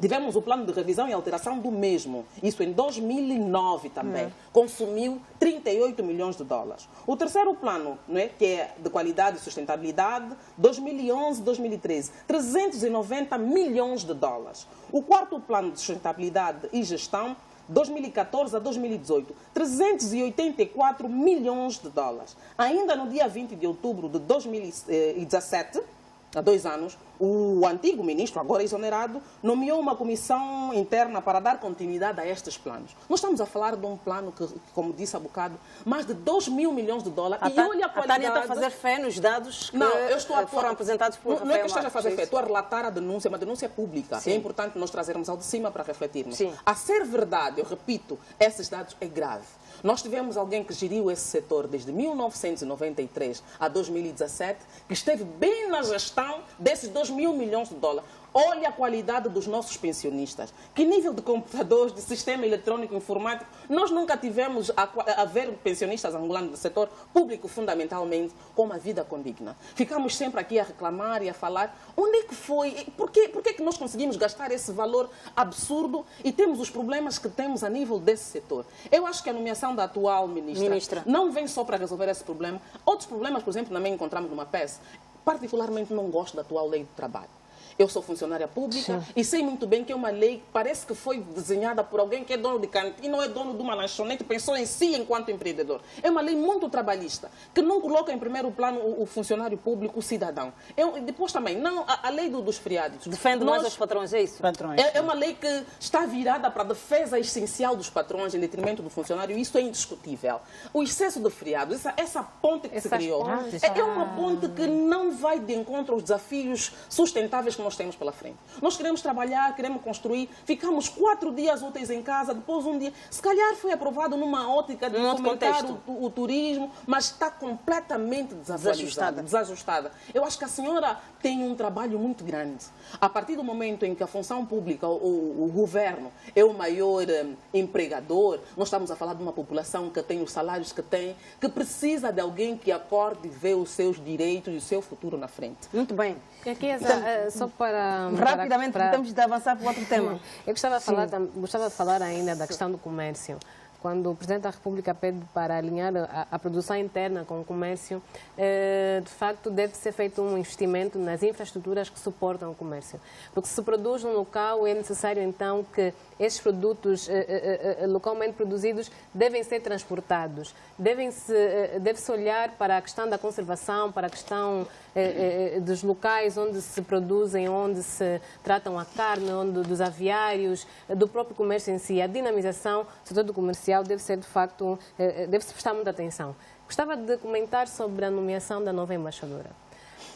tivemos o plano de revisão e alteração do mesmo. Isso em 2009 também. Consumiu 38 milhões de dólares. O terceiro plano, né, que é de qualidade e sustentabilidade, 2011-2013, 390 milhões de dólares. O quarto plano de sustentabilidade e gestão, 2014 a 2018, 384 milhões de dólares. Ainda no dia 20 de outubro de 2017, há 2 anos, o antigo ministro, agora exonerado, nomeou uma comissão interna para dar continuidade a estes planos. Nós estamos a falar de um plano que, como disse há bocado, mais de 2 mil milhões de dólares. E olha a qualidade... A Tânia está a fazer fé nos dados que foram apresentados por Rafael. Não é que eu esteja a fazer fé, estou a relatar a denúncia, uma denúncia pública. Sim. É importante nós trazermos ao de cima para refletirmos. Sim. A ser verdade, eu repito, esses dados é grave. Nós tivemos alguém que geriu esse setor desde 1993 a 2017, que esteve bem na gestão desses 2 mil milhões de dólares. Olha a qualidade dos nossos pensionistas. Que nível de computadores, de sistema eletrônico informático. Nós nunca tivemos a ver pensionistas angolanos do setor público, fundamentalmente, com uma vida condigna. Ficamos sempre aqui a reclamar e a falar. Onde é que foi? Por que que nós conseguimos gastar esse valor absurdo e temos os problemas que temos a nível desse setor? Eu acho que a nomeação da atual ministra não vem só para resolver esse problema. Outros problemas, por exemplo, também encontramos numa PES. Particularmente não gosto da atual lei do trabalho. Eu sou funcionária pública e sei muito bem que é uma lei que parece que foi desenhada por alguém que é dono de cantina ou é dono de uma lanchonete, pensou em si enquanto empreendedor. É uma lei muito trabalhista, que não coloca em primeiro plano o funcionário público, o cidadão. Depois também, não, a lei dos feriados. Defende mais os patrões, é isso? Patrões. É uma lei que está virada para a defesa essencial dos patrões em detrimento do funcionário, e isso é indiscutível. O excesso de feriados, essa ponte que se criou, é uma ponte que não vai de encontro aos desafios sustentáveis que nós temos pela frente. Nós queremos trabalhar, queremos construir, ficamos 4 dias úteis em casa, depois um dia, se calhar foi aprovado numa ótica de fomentar o turismo, mas está completamente desajustada. Eu acho que a senhora tem um trabalho muito grande. A partir do momento em que a função pública, o governo, é o maior empregador, nós estamos a falar de uma população que tem os salários que tem, que precisa de alguém que acorde e vê os seus direitos e o seu futuro na frente. Muito bem. Aqui, só rapidamente, temos de avançar para outro tema. Eu gostava de falar ainda da questão do comércio. Quando o Presidente da República pede para alinhar a produção interna com o comércio, de facto deve ser feito um investimento nas infraestruturas que suportam o comércio. Porque se produz num local, é necessário então que esses produtos localmente produzidos devem ser transportados. Deve-se olhar para a questão da conservação, para a questão dos locais onde se produzem, onde se tratam a carne, onde, dos aviários, do próprio comércio em si. A dinamização do setor do comercial deve ser, de facto, deve-se prestar muita atenção. Gostava de comentar sobre a nomeação da nova embaixadora.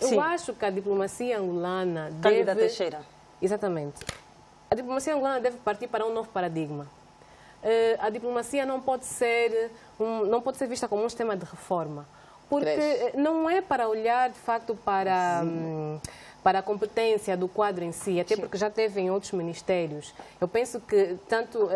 Sim. Eu acho que a diplomacia angolana Cândida deve... Teixeira. Exatamente. A diplomacia angolana deve partir para um novo paradigma. A diplomacia não pode ser vista como um sistema de reforma, porque não é para olhar, de facto, para a competência do quadro em si, até porque já teve em outros ministérios. Eu penso que, tanto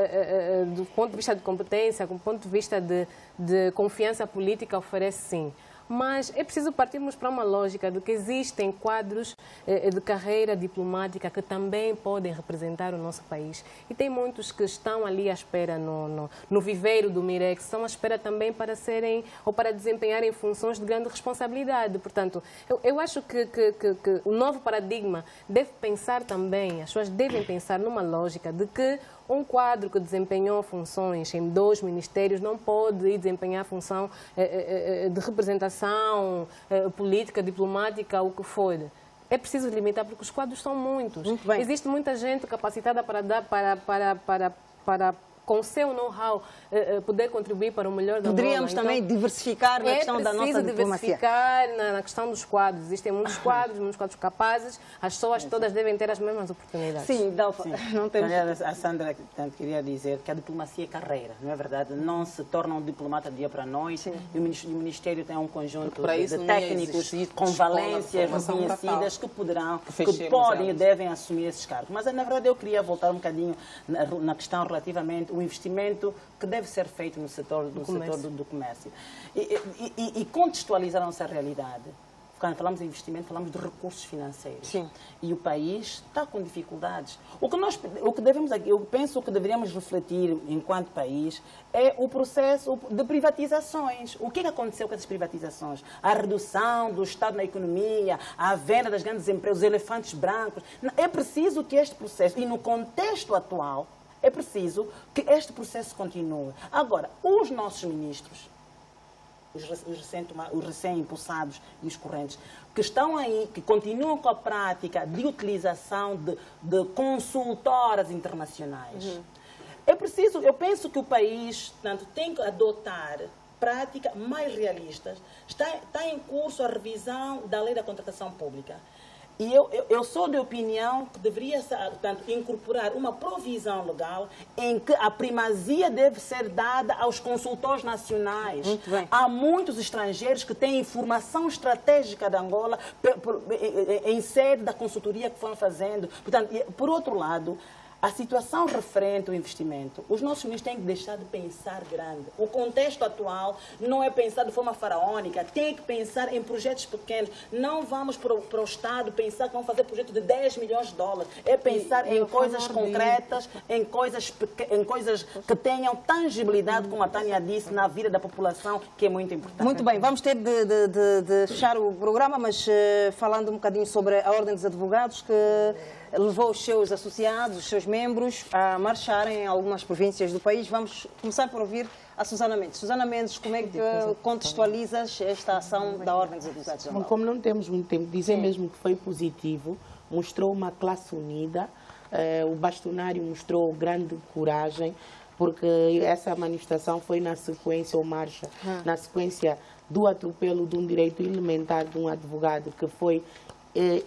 do ponto de vista de competência, como do ponto de vista de confiança política, oferece sim. Mas é preciso partirmos para uma lógica de que existem quadros de carreira diplomática que também podem representar o nosso país. E tem muitos que estão ali à espera no viveiro do Mirex, estão à espera também para serem ou para desempenharem funções de grande responsabilidade. Portanto, eu acho que o novo paradigma deve pensar também, as pessoas devem pensar numa lógica de que um quadro que desempenhou funções em 2 ministérios não pode ir desempenhar função de representação política, diplomática, o que for. É preciso limitar, porque os quadros são muitos. Muito bem. Existe muita gente capacitada para dar, com o seu know-how, poder contribuir para o melhor da Poderíamos Angola. também diversificar na questão da nossa diplomacia. É preciso diversificar na questão dos quadros. Existem muitos quadros capazes. As pessoas todas devem ter as mesmas oportunidades. Sim, Dalfa, não temos... Aliás, a Sandra queria dizer que a diplomacia é carreira, não é verdade? Não se torna um diplomata de dia para a noite. E o Ministério tem um conjunto de técnicos com valências reconhecidas que podem e devem assumir esses cargos. Mas, na verdade, eu queria voltar um bocadinho na questão relativamente o investimento que deve ser feito no setor do comércio. E contextualizar a nossa realidade. Quando falamos de investimento, falamos de recursos financeiros. Sim. E o país está com dificuldades. O que devemos, eu penso que deveríamos refletir enquanto país é o processo de privatizações. O que aconteceu com essas privatizações? A redução do Estado na economia, a venda das grandes empresas, os elefantes brancos. É preciso que este processo, e no contexto atual, é preciso que este processo continue. Agora, os nossos ministros, os recém-impulsados e os correntes, que estão aí, que continuam com a prática de utilização de consultoras internacionais. É preciso, eu penso que o país, portanto, tem que adotar práticas mais realistas. Está em curso a revisão da lei da contratação pública. E eu sou de opinião que deveria, portanto, incorporar uma provisão legal em que a primazia deve ser dada aos consultores nacionais. Muito bem. Há muitos estrangeiros que têm informação estratégica da Angola em sede da consultoria que foram fazendo. Portanto, por outro lado, a situação referente ao investimento, os nossos ministros têm que deixar de pensar grande. O contexto atual não é pensar de forma faraónica, tem que pensar em projetos pequenos. Não vamos para o Estado pensar que vamos fazer projeto de 10 milhões de dólares. É pensar em coisas concretas, em coisas que tenham tangibilidade, como a Tânia disse, na vida da população, que é muito importante. Muito bem, vamos ter de fechar o programa, mas falando um bocadinho sobre a Ordem dos Advogados, que levou os seus associados, os seus membros a marcharem em algumas províncias do país. Vamos começar por ouvir a Susana Mendes. Susana Mendes, como é que contextualizas esta ação da Ordem dos Advogados de Angola? Como não temos muito tempo, dizer mesmo que foi positivo, mostrou uma classe unida, o bastonário mostrou grande coragem, porque essa manifestação foi na sequência, ou marcha, na sequência do atropelo de um direito elementar de um advogado que foi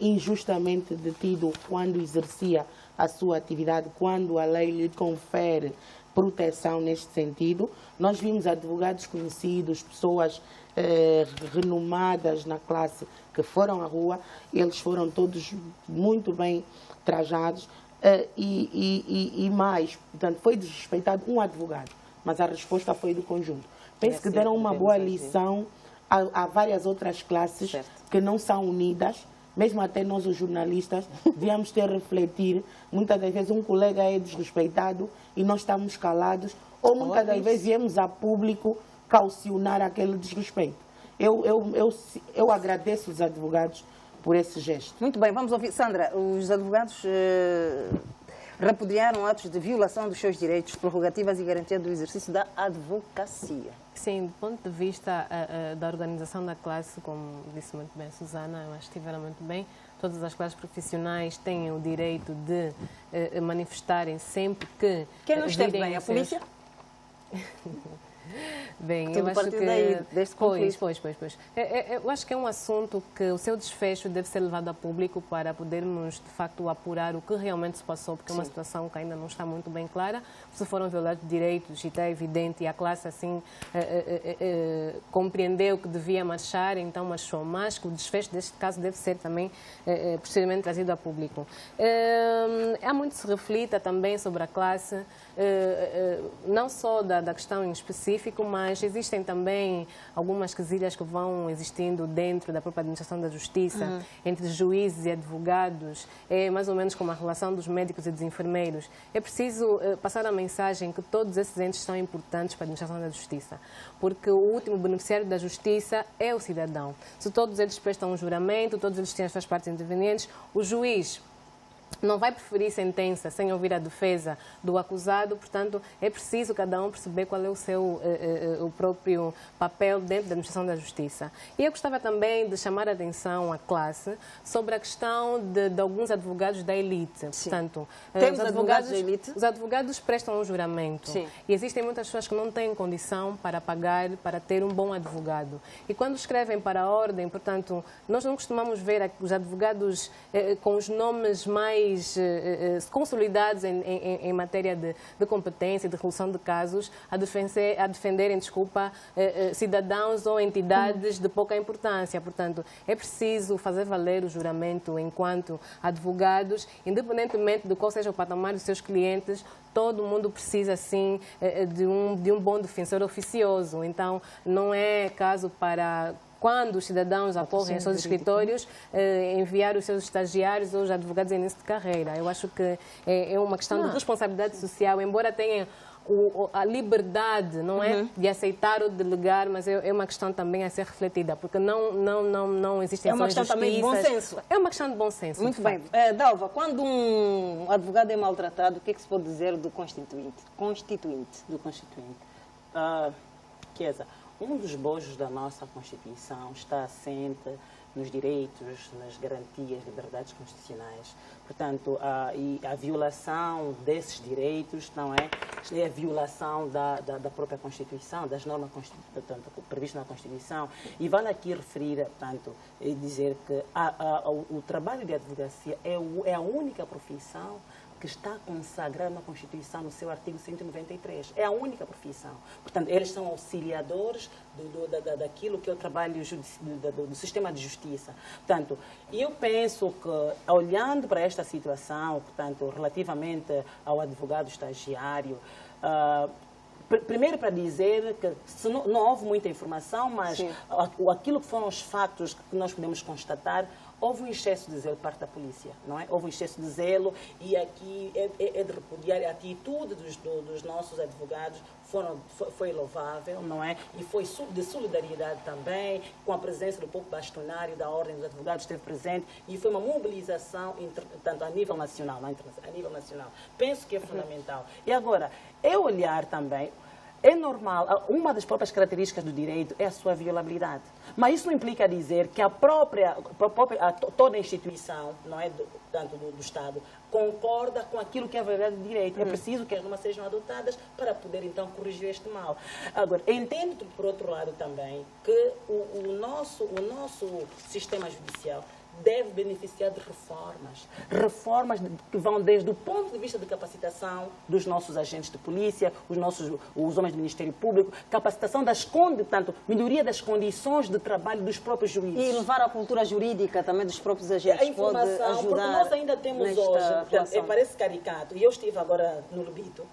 injustamente detido quando exercia a sua atividade, quando a lei lhe confere proteção neste sentido. Nós vimos advogados conhecidos, pessoas renomadas na classe que foram à rua, eles foram todos muito bem trajados e mais, portanto, foi desrespeitado um advogado, mas a resposta foi do conjunto. Penso que deram uma boa lição a várias outras classes que não são unidas. Mesmo até nós, os jornalistas, devíamos ter refletir. Muitas das vezes um colega é desrespeitado e nós estamos calados, ou muitas das vezes viemos a público caucionar aquele desrespeito. Eu agradeço os advogados por esse gesto. Muito bem, vamos ouvir. Sandra, os advogados repudiaram atos de violação dos seus direitos, prerrogativas e garantia do exercício da advocacia. Sim, do ponto de vista da organização da classe, como disse muito bem a Susana, eu acho que estiveram muito bem. Todas as classes profissionais têm o direito de manifestarem sempre que... Quem não esteve bem? A polícia? Bem, eu acho que... Daí, deste pois. Eu acho que é um assunto que o seu desfecho deve ser levado a público para podermos, de facto, apurar o que realmente se passou, porque é uma situação que ainda não está muito bem clara. Se foram violados direitos e está evidente, e a classe, assim, compreendeu que devia marchar, então marchou. Mas que o desfecho deste caso deve ser também, posteriormente, trazido a público. Há muito se reflita também sobre a classe, não só da questão em específico, mas existem também algumas quesilhas que vão existindo dentro da própria administração da justiça, entre juízes e advogados, é mais ou menos como a relação dos médicos e dos enfermeiros. É preciso passar a mensagem que todos esses entes são importantes para a administração da justiça, porque o último beneficiário da justiça é o cidadão. Se todos eles prestam um juramento, todos eles têm as suas partes intervenientes, o juiz não vai preferir sentença sem ouvir a defesa do acusado, portanto, é preciso cada um perceber qual é o seu o próprio papel dentro da administração da justiça. E eu gostava também de chamar a atenção à classe sobre a questão de alguns advogados da elite. Sim. Portanto, temos advogados da elite? Os advogados prestam um juramento. Sim. E existem muitas pessoas que não têm condição para pagar, para ter um bom advogado. E quando escrevem para a ordem, portanto, nós não costumamos ver os advogados com os nomes mais consolidados em matéria de competência, de resolução de casos, a defenderem, cidadãos ou entidades de pouca importância. Portanto, é preciso fazer valer o juramento enquanto advogados, independentemente de qual seja o patamar dos seus clientes. Todo mundo precisa, sim, de um bom defensor oficioso. Então, não é caso para... Quando os cidadãos acorrem aos seus escritórios, enviar os seus estagiários ou os advogados em início de carreira. Eu acho que é uma questão de responsabilidade social, embora tenha a liberdade, não é, de aceitar ou delegar, mas é uma questão também a ser refletida, porque não existem ações de justiça. É uma questão também de bom senso. É uma questão de bom senso. Muito bem. Dalva, quando um advogado é maltratado, o que é que se pode dizer do constituinte? Do constituinte. Chiesa, um dos bojos da nossa Constituição está assente nos direitos, nas garantias, liberdades constitucionais. Portanto, a violação desses direitos não é a violação da própria Constituição, das normas previstas na Constituição. E vale aqui referir, portanto, e dizer que o trabalho de advocacia é a única profissão que está consagrado na Constituição, no seu artigo 193. É a única profissão. Portanto, eles são auxiliadores daquilo que é o trabalho do sistema de justiça. Portanto, eu penso que, olhando para esta situação, portanto, relativamente ao advogado estagiário, primeiro para dizer que não houve muita informação, mas aquilo que foram os fatos que nós podemos constatar, houve um excesso de zelo por parte da polícia, não é? Houve um excesso de zelo e aqui é de repudiar a atitude dos nossos advogados, foi louvável, não é? E foi de solidariedade também, com a presença do povo bastonário da Ordem dos Advogados esteve presente e foi uma mobilização, tanto a nível nacional, a nível nacional. Penso que é fundamental. E agora, olhar também, é normal, uma das próprias características do direito é a sua violabilidade. Mas isso não implica dizer que toda a instituição, não é, tanto do Estado, concorda com aquilo que é a verdade do direito. É preciso que as normas sejam adotadas para poder, então, corrigir este mal. Agora, entendo, por outro lado, também, que o nosso sistema judicial deve beneficiar de reformas que vão desde o ponto de vista de capacitação dos nossos agentes de polícia, os homens do Ministério Público, capacitação portanto, melhoria das condições de trabalho dos próprios juízes. E levar a cultura jurídica também dos próprios agentes. A informação, porque nós ainda temos hoje, portanto, parece caricato, e eu estive agora no Lubito,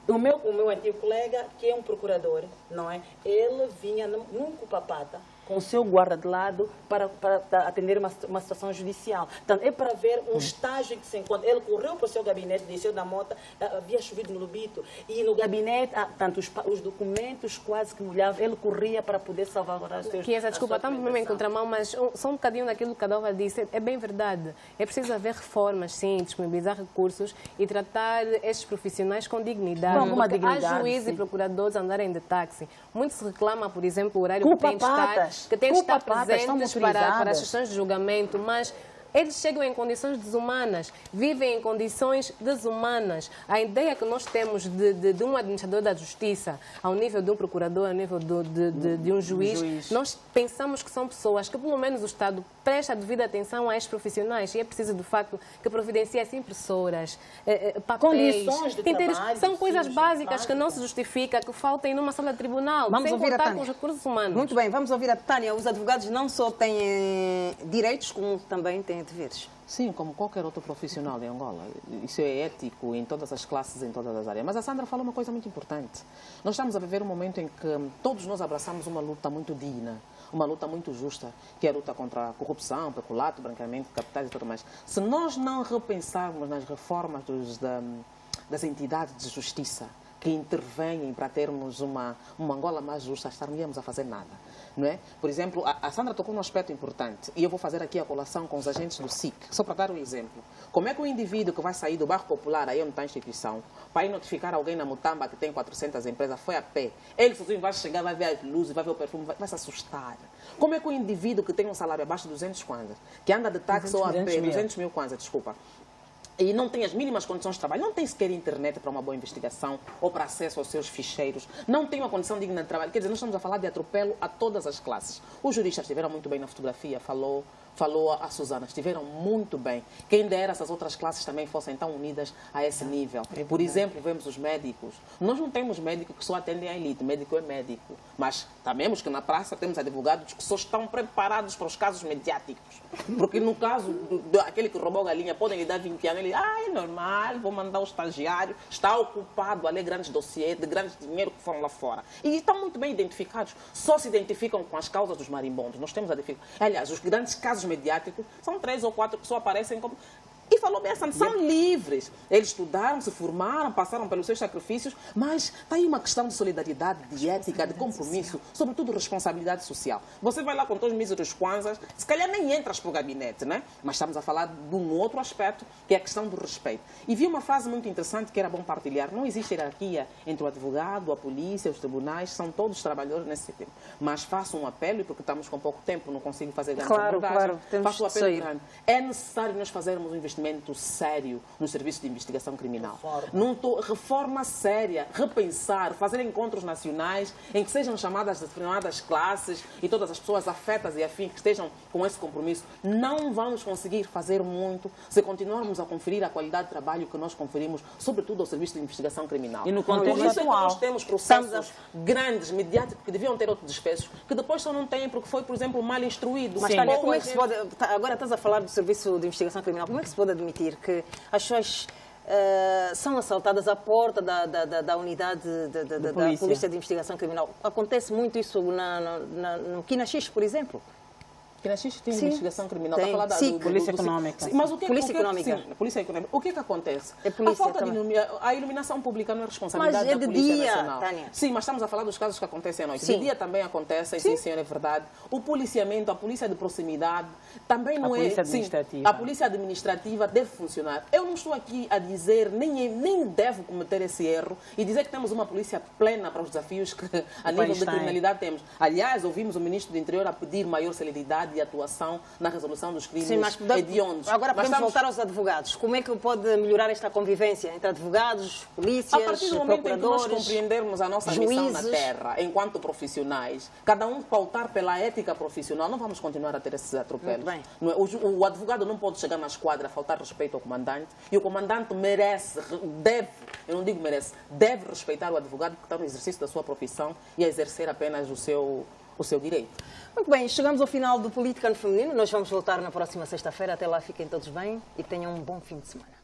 o meu antigo colega, que é um procurador, não é? Ele vinha num cupapata, com o seu guarda de lado para atender uma situação judicial. Portanto, é para ver um estágio em que se encontra. Ele correu para o seu gabinete, desceu da moto, havia chovido no Lubito, e no gabinete, tanto os documentos quase que molhavam, ele corria para poder salvaguardar os seus... Desculpa, estamos mesmo em contramão, mas só um bocadinho daquilo que a Dova disse, é bem verdade. É preciso haver reformas, sim, disponibilizar recursos e tratar estes profissionais com dignidade. Com alguma dignidade, há juízes sim. e procuradores andarem de táxi. Muito se reclama, por exemplo, o horário que têm de estar presentes para as sessões de julgamento, mas eles chegam em condições desumanas, vivem em condições desumanas. A ideia que nós temos de um administrador da justiça, ao nível de um procurador, ao nível de um juiz, nós pensamos que são pessoas que, pelo menos, o Estado presta devida atenção a estes profissionais. E é preciso, de facto, que providencie assim impressoras, papéis. Condições de trabalho, são coisas básicas que não se justifica que faltem numa sala de tribunal, Vamos sem ouvir a contar Tânia. com os recursos humanos. Muito bem, vamos ouvir a Tânia. Os advogados não só têm direitos, como também têm deveres. Sim, como qualquer outro profissional em Angola. Isso é ético em todas as classes, em todas as áreas. Mas a Sandra falou uma coisa muito importante. Nós estamos a viver um momento em que todos nós abraçamos uma luta muito digna, uma luta muito justa, que é a luta contra a corrupção, peculato, branqueamento de capitais e tudo mais. Se nós não repensarmos nas reformas das entidades de justiça que intervêm para termos uma Angola mais justa, estaríamos a fazer nada. Não é? Por exemplo, a Sandra tocou num aspecto importante e eu vou fazer aqui a colação com os agentes do SIC, só para dar um exemplo. Como é que o indivíduo que vai sair do bairro popular, aí onde está a instituição, para ir notificar alguém na Mutamba que tem 400 empresas, foi a pé, ele sozinho vai chegar, vai ver as luzes, vai ver o perfume, vai se assustar. Como é que o indivíduo que tem um salário abaixo de 200 kwanzas, que anda de táxi ou a pé, 200 mil kwanzas, desculpa, e não tem as mínimas condições de trabalho, não tem sequer internet para uma boa investigação ou para acesso aos seus ficheiros, não tem uma condição digna de trabalho. Quer dizer, nós estamos a falar de atropelo a todas as classes. Os juristas estiveram muito bem na fotografia, falou a Susana, estiveram muito bem. Quem dera essas outras classes também fossem tão unidas a esse nível. Por exemplo, vemos os médicos. Nós não temos médicos que só atendem a elite, médico é médico. Mas sabemos que na praça temos advogados que só estão preparados para os casos mediáticos. Porque no caso daquele que roubou a galinha, podem lhe dar 20 anos, ele é normal, vou mandar o estagiário, está ocupado a ler grandes dossiês de grandes dinheiro que foram lá fora. E estão muito bem identificados. Só se identificam com as causas dos marimbondos. Nós temos a dificuldade. Aliás, os grandes casos mediáticos são 3 ou 4 que só aparecem como... E falou bem, são livres. Eles estudaram, se formaram, passaram pelos seus sacrifícios, mas está aí uma questão de solidariedade, de ética, de compromisso, sobretudo responsabilidade social. Você vai lá com todos os míseros kwanzas, se calhar nem entras para o gabinete, né? Mas estamos a falar de um outro aspecto, que é a questão do respeito. E vi uma frase muito interessante que era bom partilhar. Não existe hierarquia entre o advogado, a polícia, os tribunais, são todos trabalhadores nesse sentido. Mas faço um apelo, e porque estamos com pouco tempo, não consigo fazer grandes abordagens, faço um apelo grande. É necessário nós fazermos um investimento sério no serviço de investigação criminal. Reforma séria, repensar, fazer encontros nacionais em que sejam chamadas determinadas classes e todas as pessoas afetas e afins que estejam com esse compromisso. Não vamos conseguir fazer muito se continuarmos a conferir a qualidade de trabalho que nós conferimos, sobretudo ao serviço de investigação criminal. E no contexto isso é que atual, nós temos processos grandes, mediáticos, que deviam ter outros desfechos, que depois só não têm porque foi, por exemplo, mal instruído. Mas, Tânia, como é que se pode... Agora estás a falar do serviço de investigação criminal. Como é que se pode admitir que as pessoas são assaltadas à porta da unidade da Polícia de Investigação Criminal? Acontece muito isso no Quinaxis, por exemplo? Quinaxis tem investigação criminal. Tem. Está a falar Polícia Econômica. Mas o que Polícia Econômica. Sim, Polícia Econômica. O que é que acontece? A falta de a iluminação pública não é responsabilidade mas é da Polícia dia, Nacional. Tânia. Sim, mas estamos a falar dos casos que acontecem à noite. Sim. De dia também acontecem, sim, senhor, é verdade. O policiamento, a polícia de proximidade, também não é... polícia administrativa. A polícia administrativa deve funcionar. Eu não estou aqui a dizer, nem devo cometer esse erro e dizer que temos uma polícia plena para os desafios que a nível de criminalidade temos. Aliás, ouvimos o ministro do Interior a pedir maior celeridade e atuação na resolução dos crimes hediondos. Agora podemos voltar aos advogados. Como é que pode melhorar esta convivência entre advogados, polícias, a partir do momento em que nós procuradores, compreendermos a nossa missão na terra, enquanto profissionais, cada um pautar pela ética profissional, não vamos continuar a ter esses atropelos. Não é? O advogado não pode chegar na esquadra a faltar respeito ao comandante, e o comandante eu não digo merece, deve respeitar o advogado que está no exercício da sua profissão e a exercer apenas o seu direito. Muito bem, chegamos ao final do Política no Feminino. Nós vamos voltar na próxima sexta-feira. Até lá, fiquem todos bem e tenham um bom fim de semana.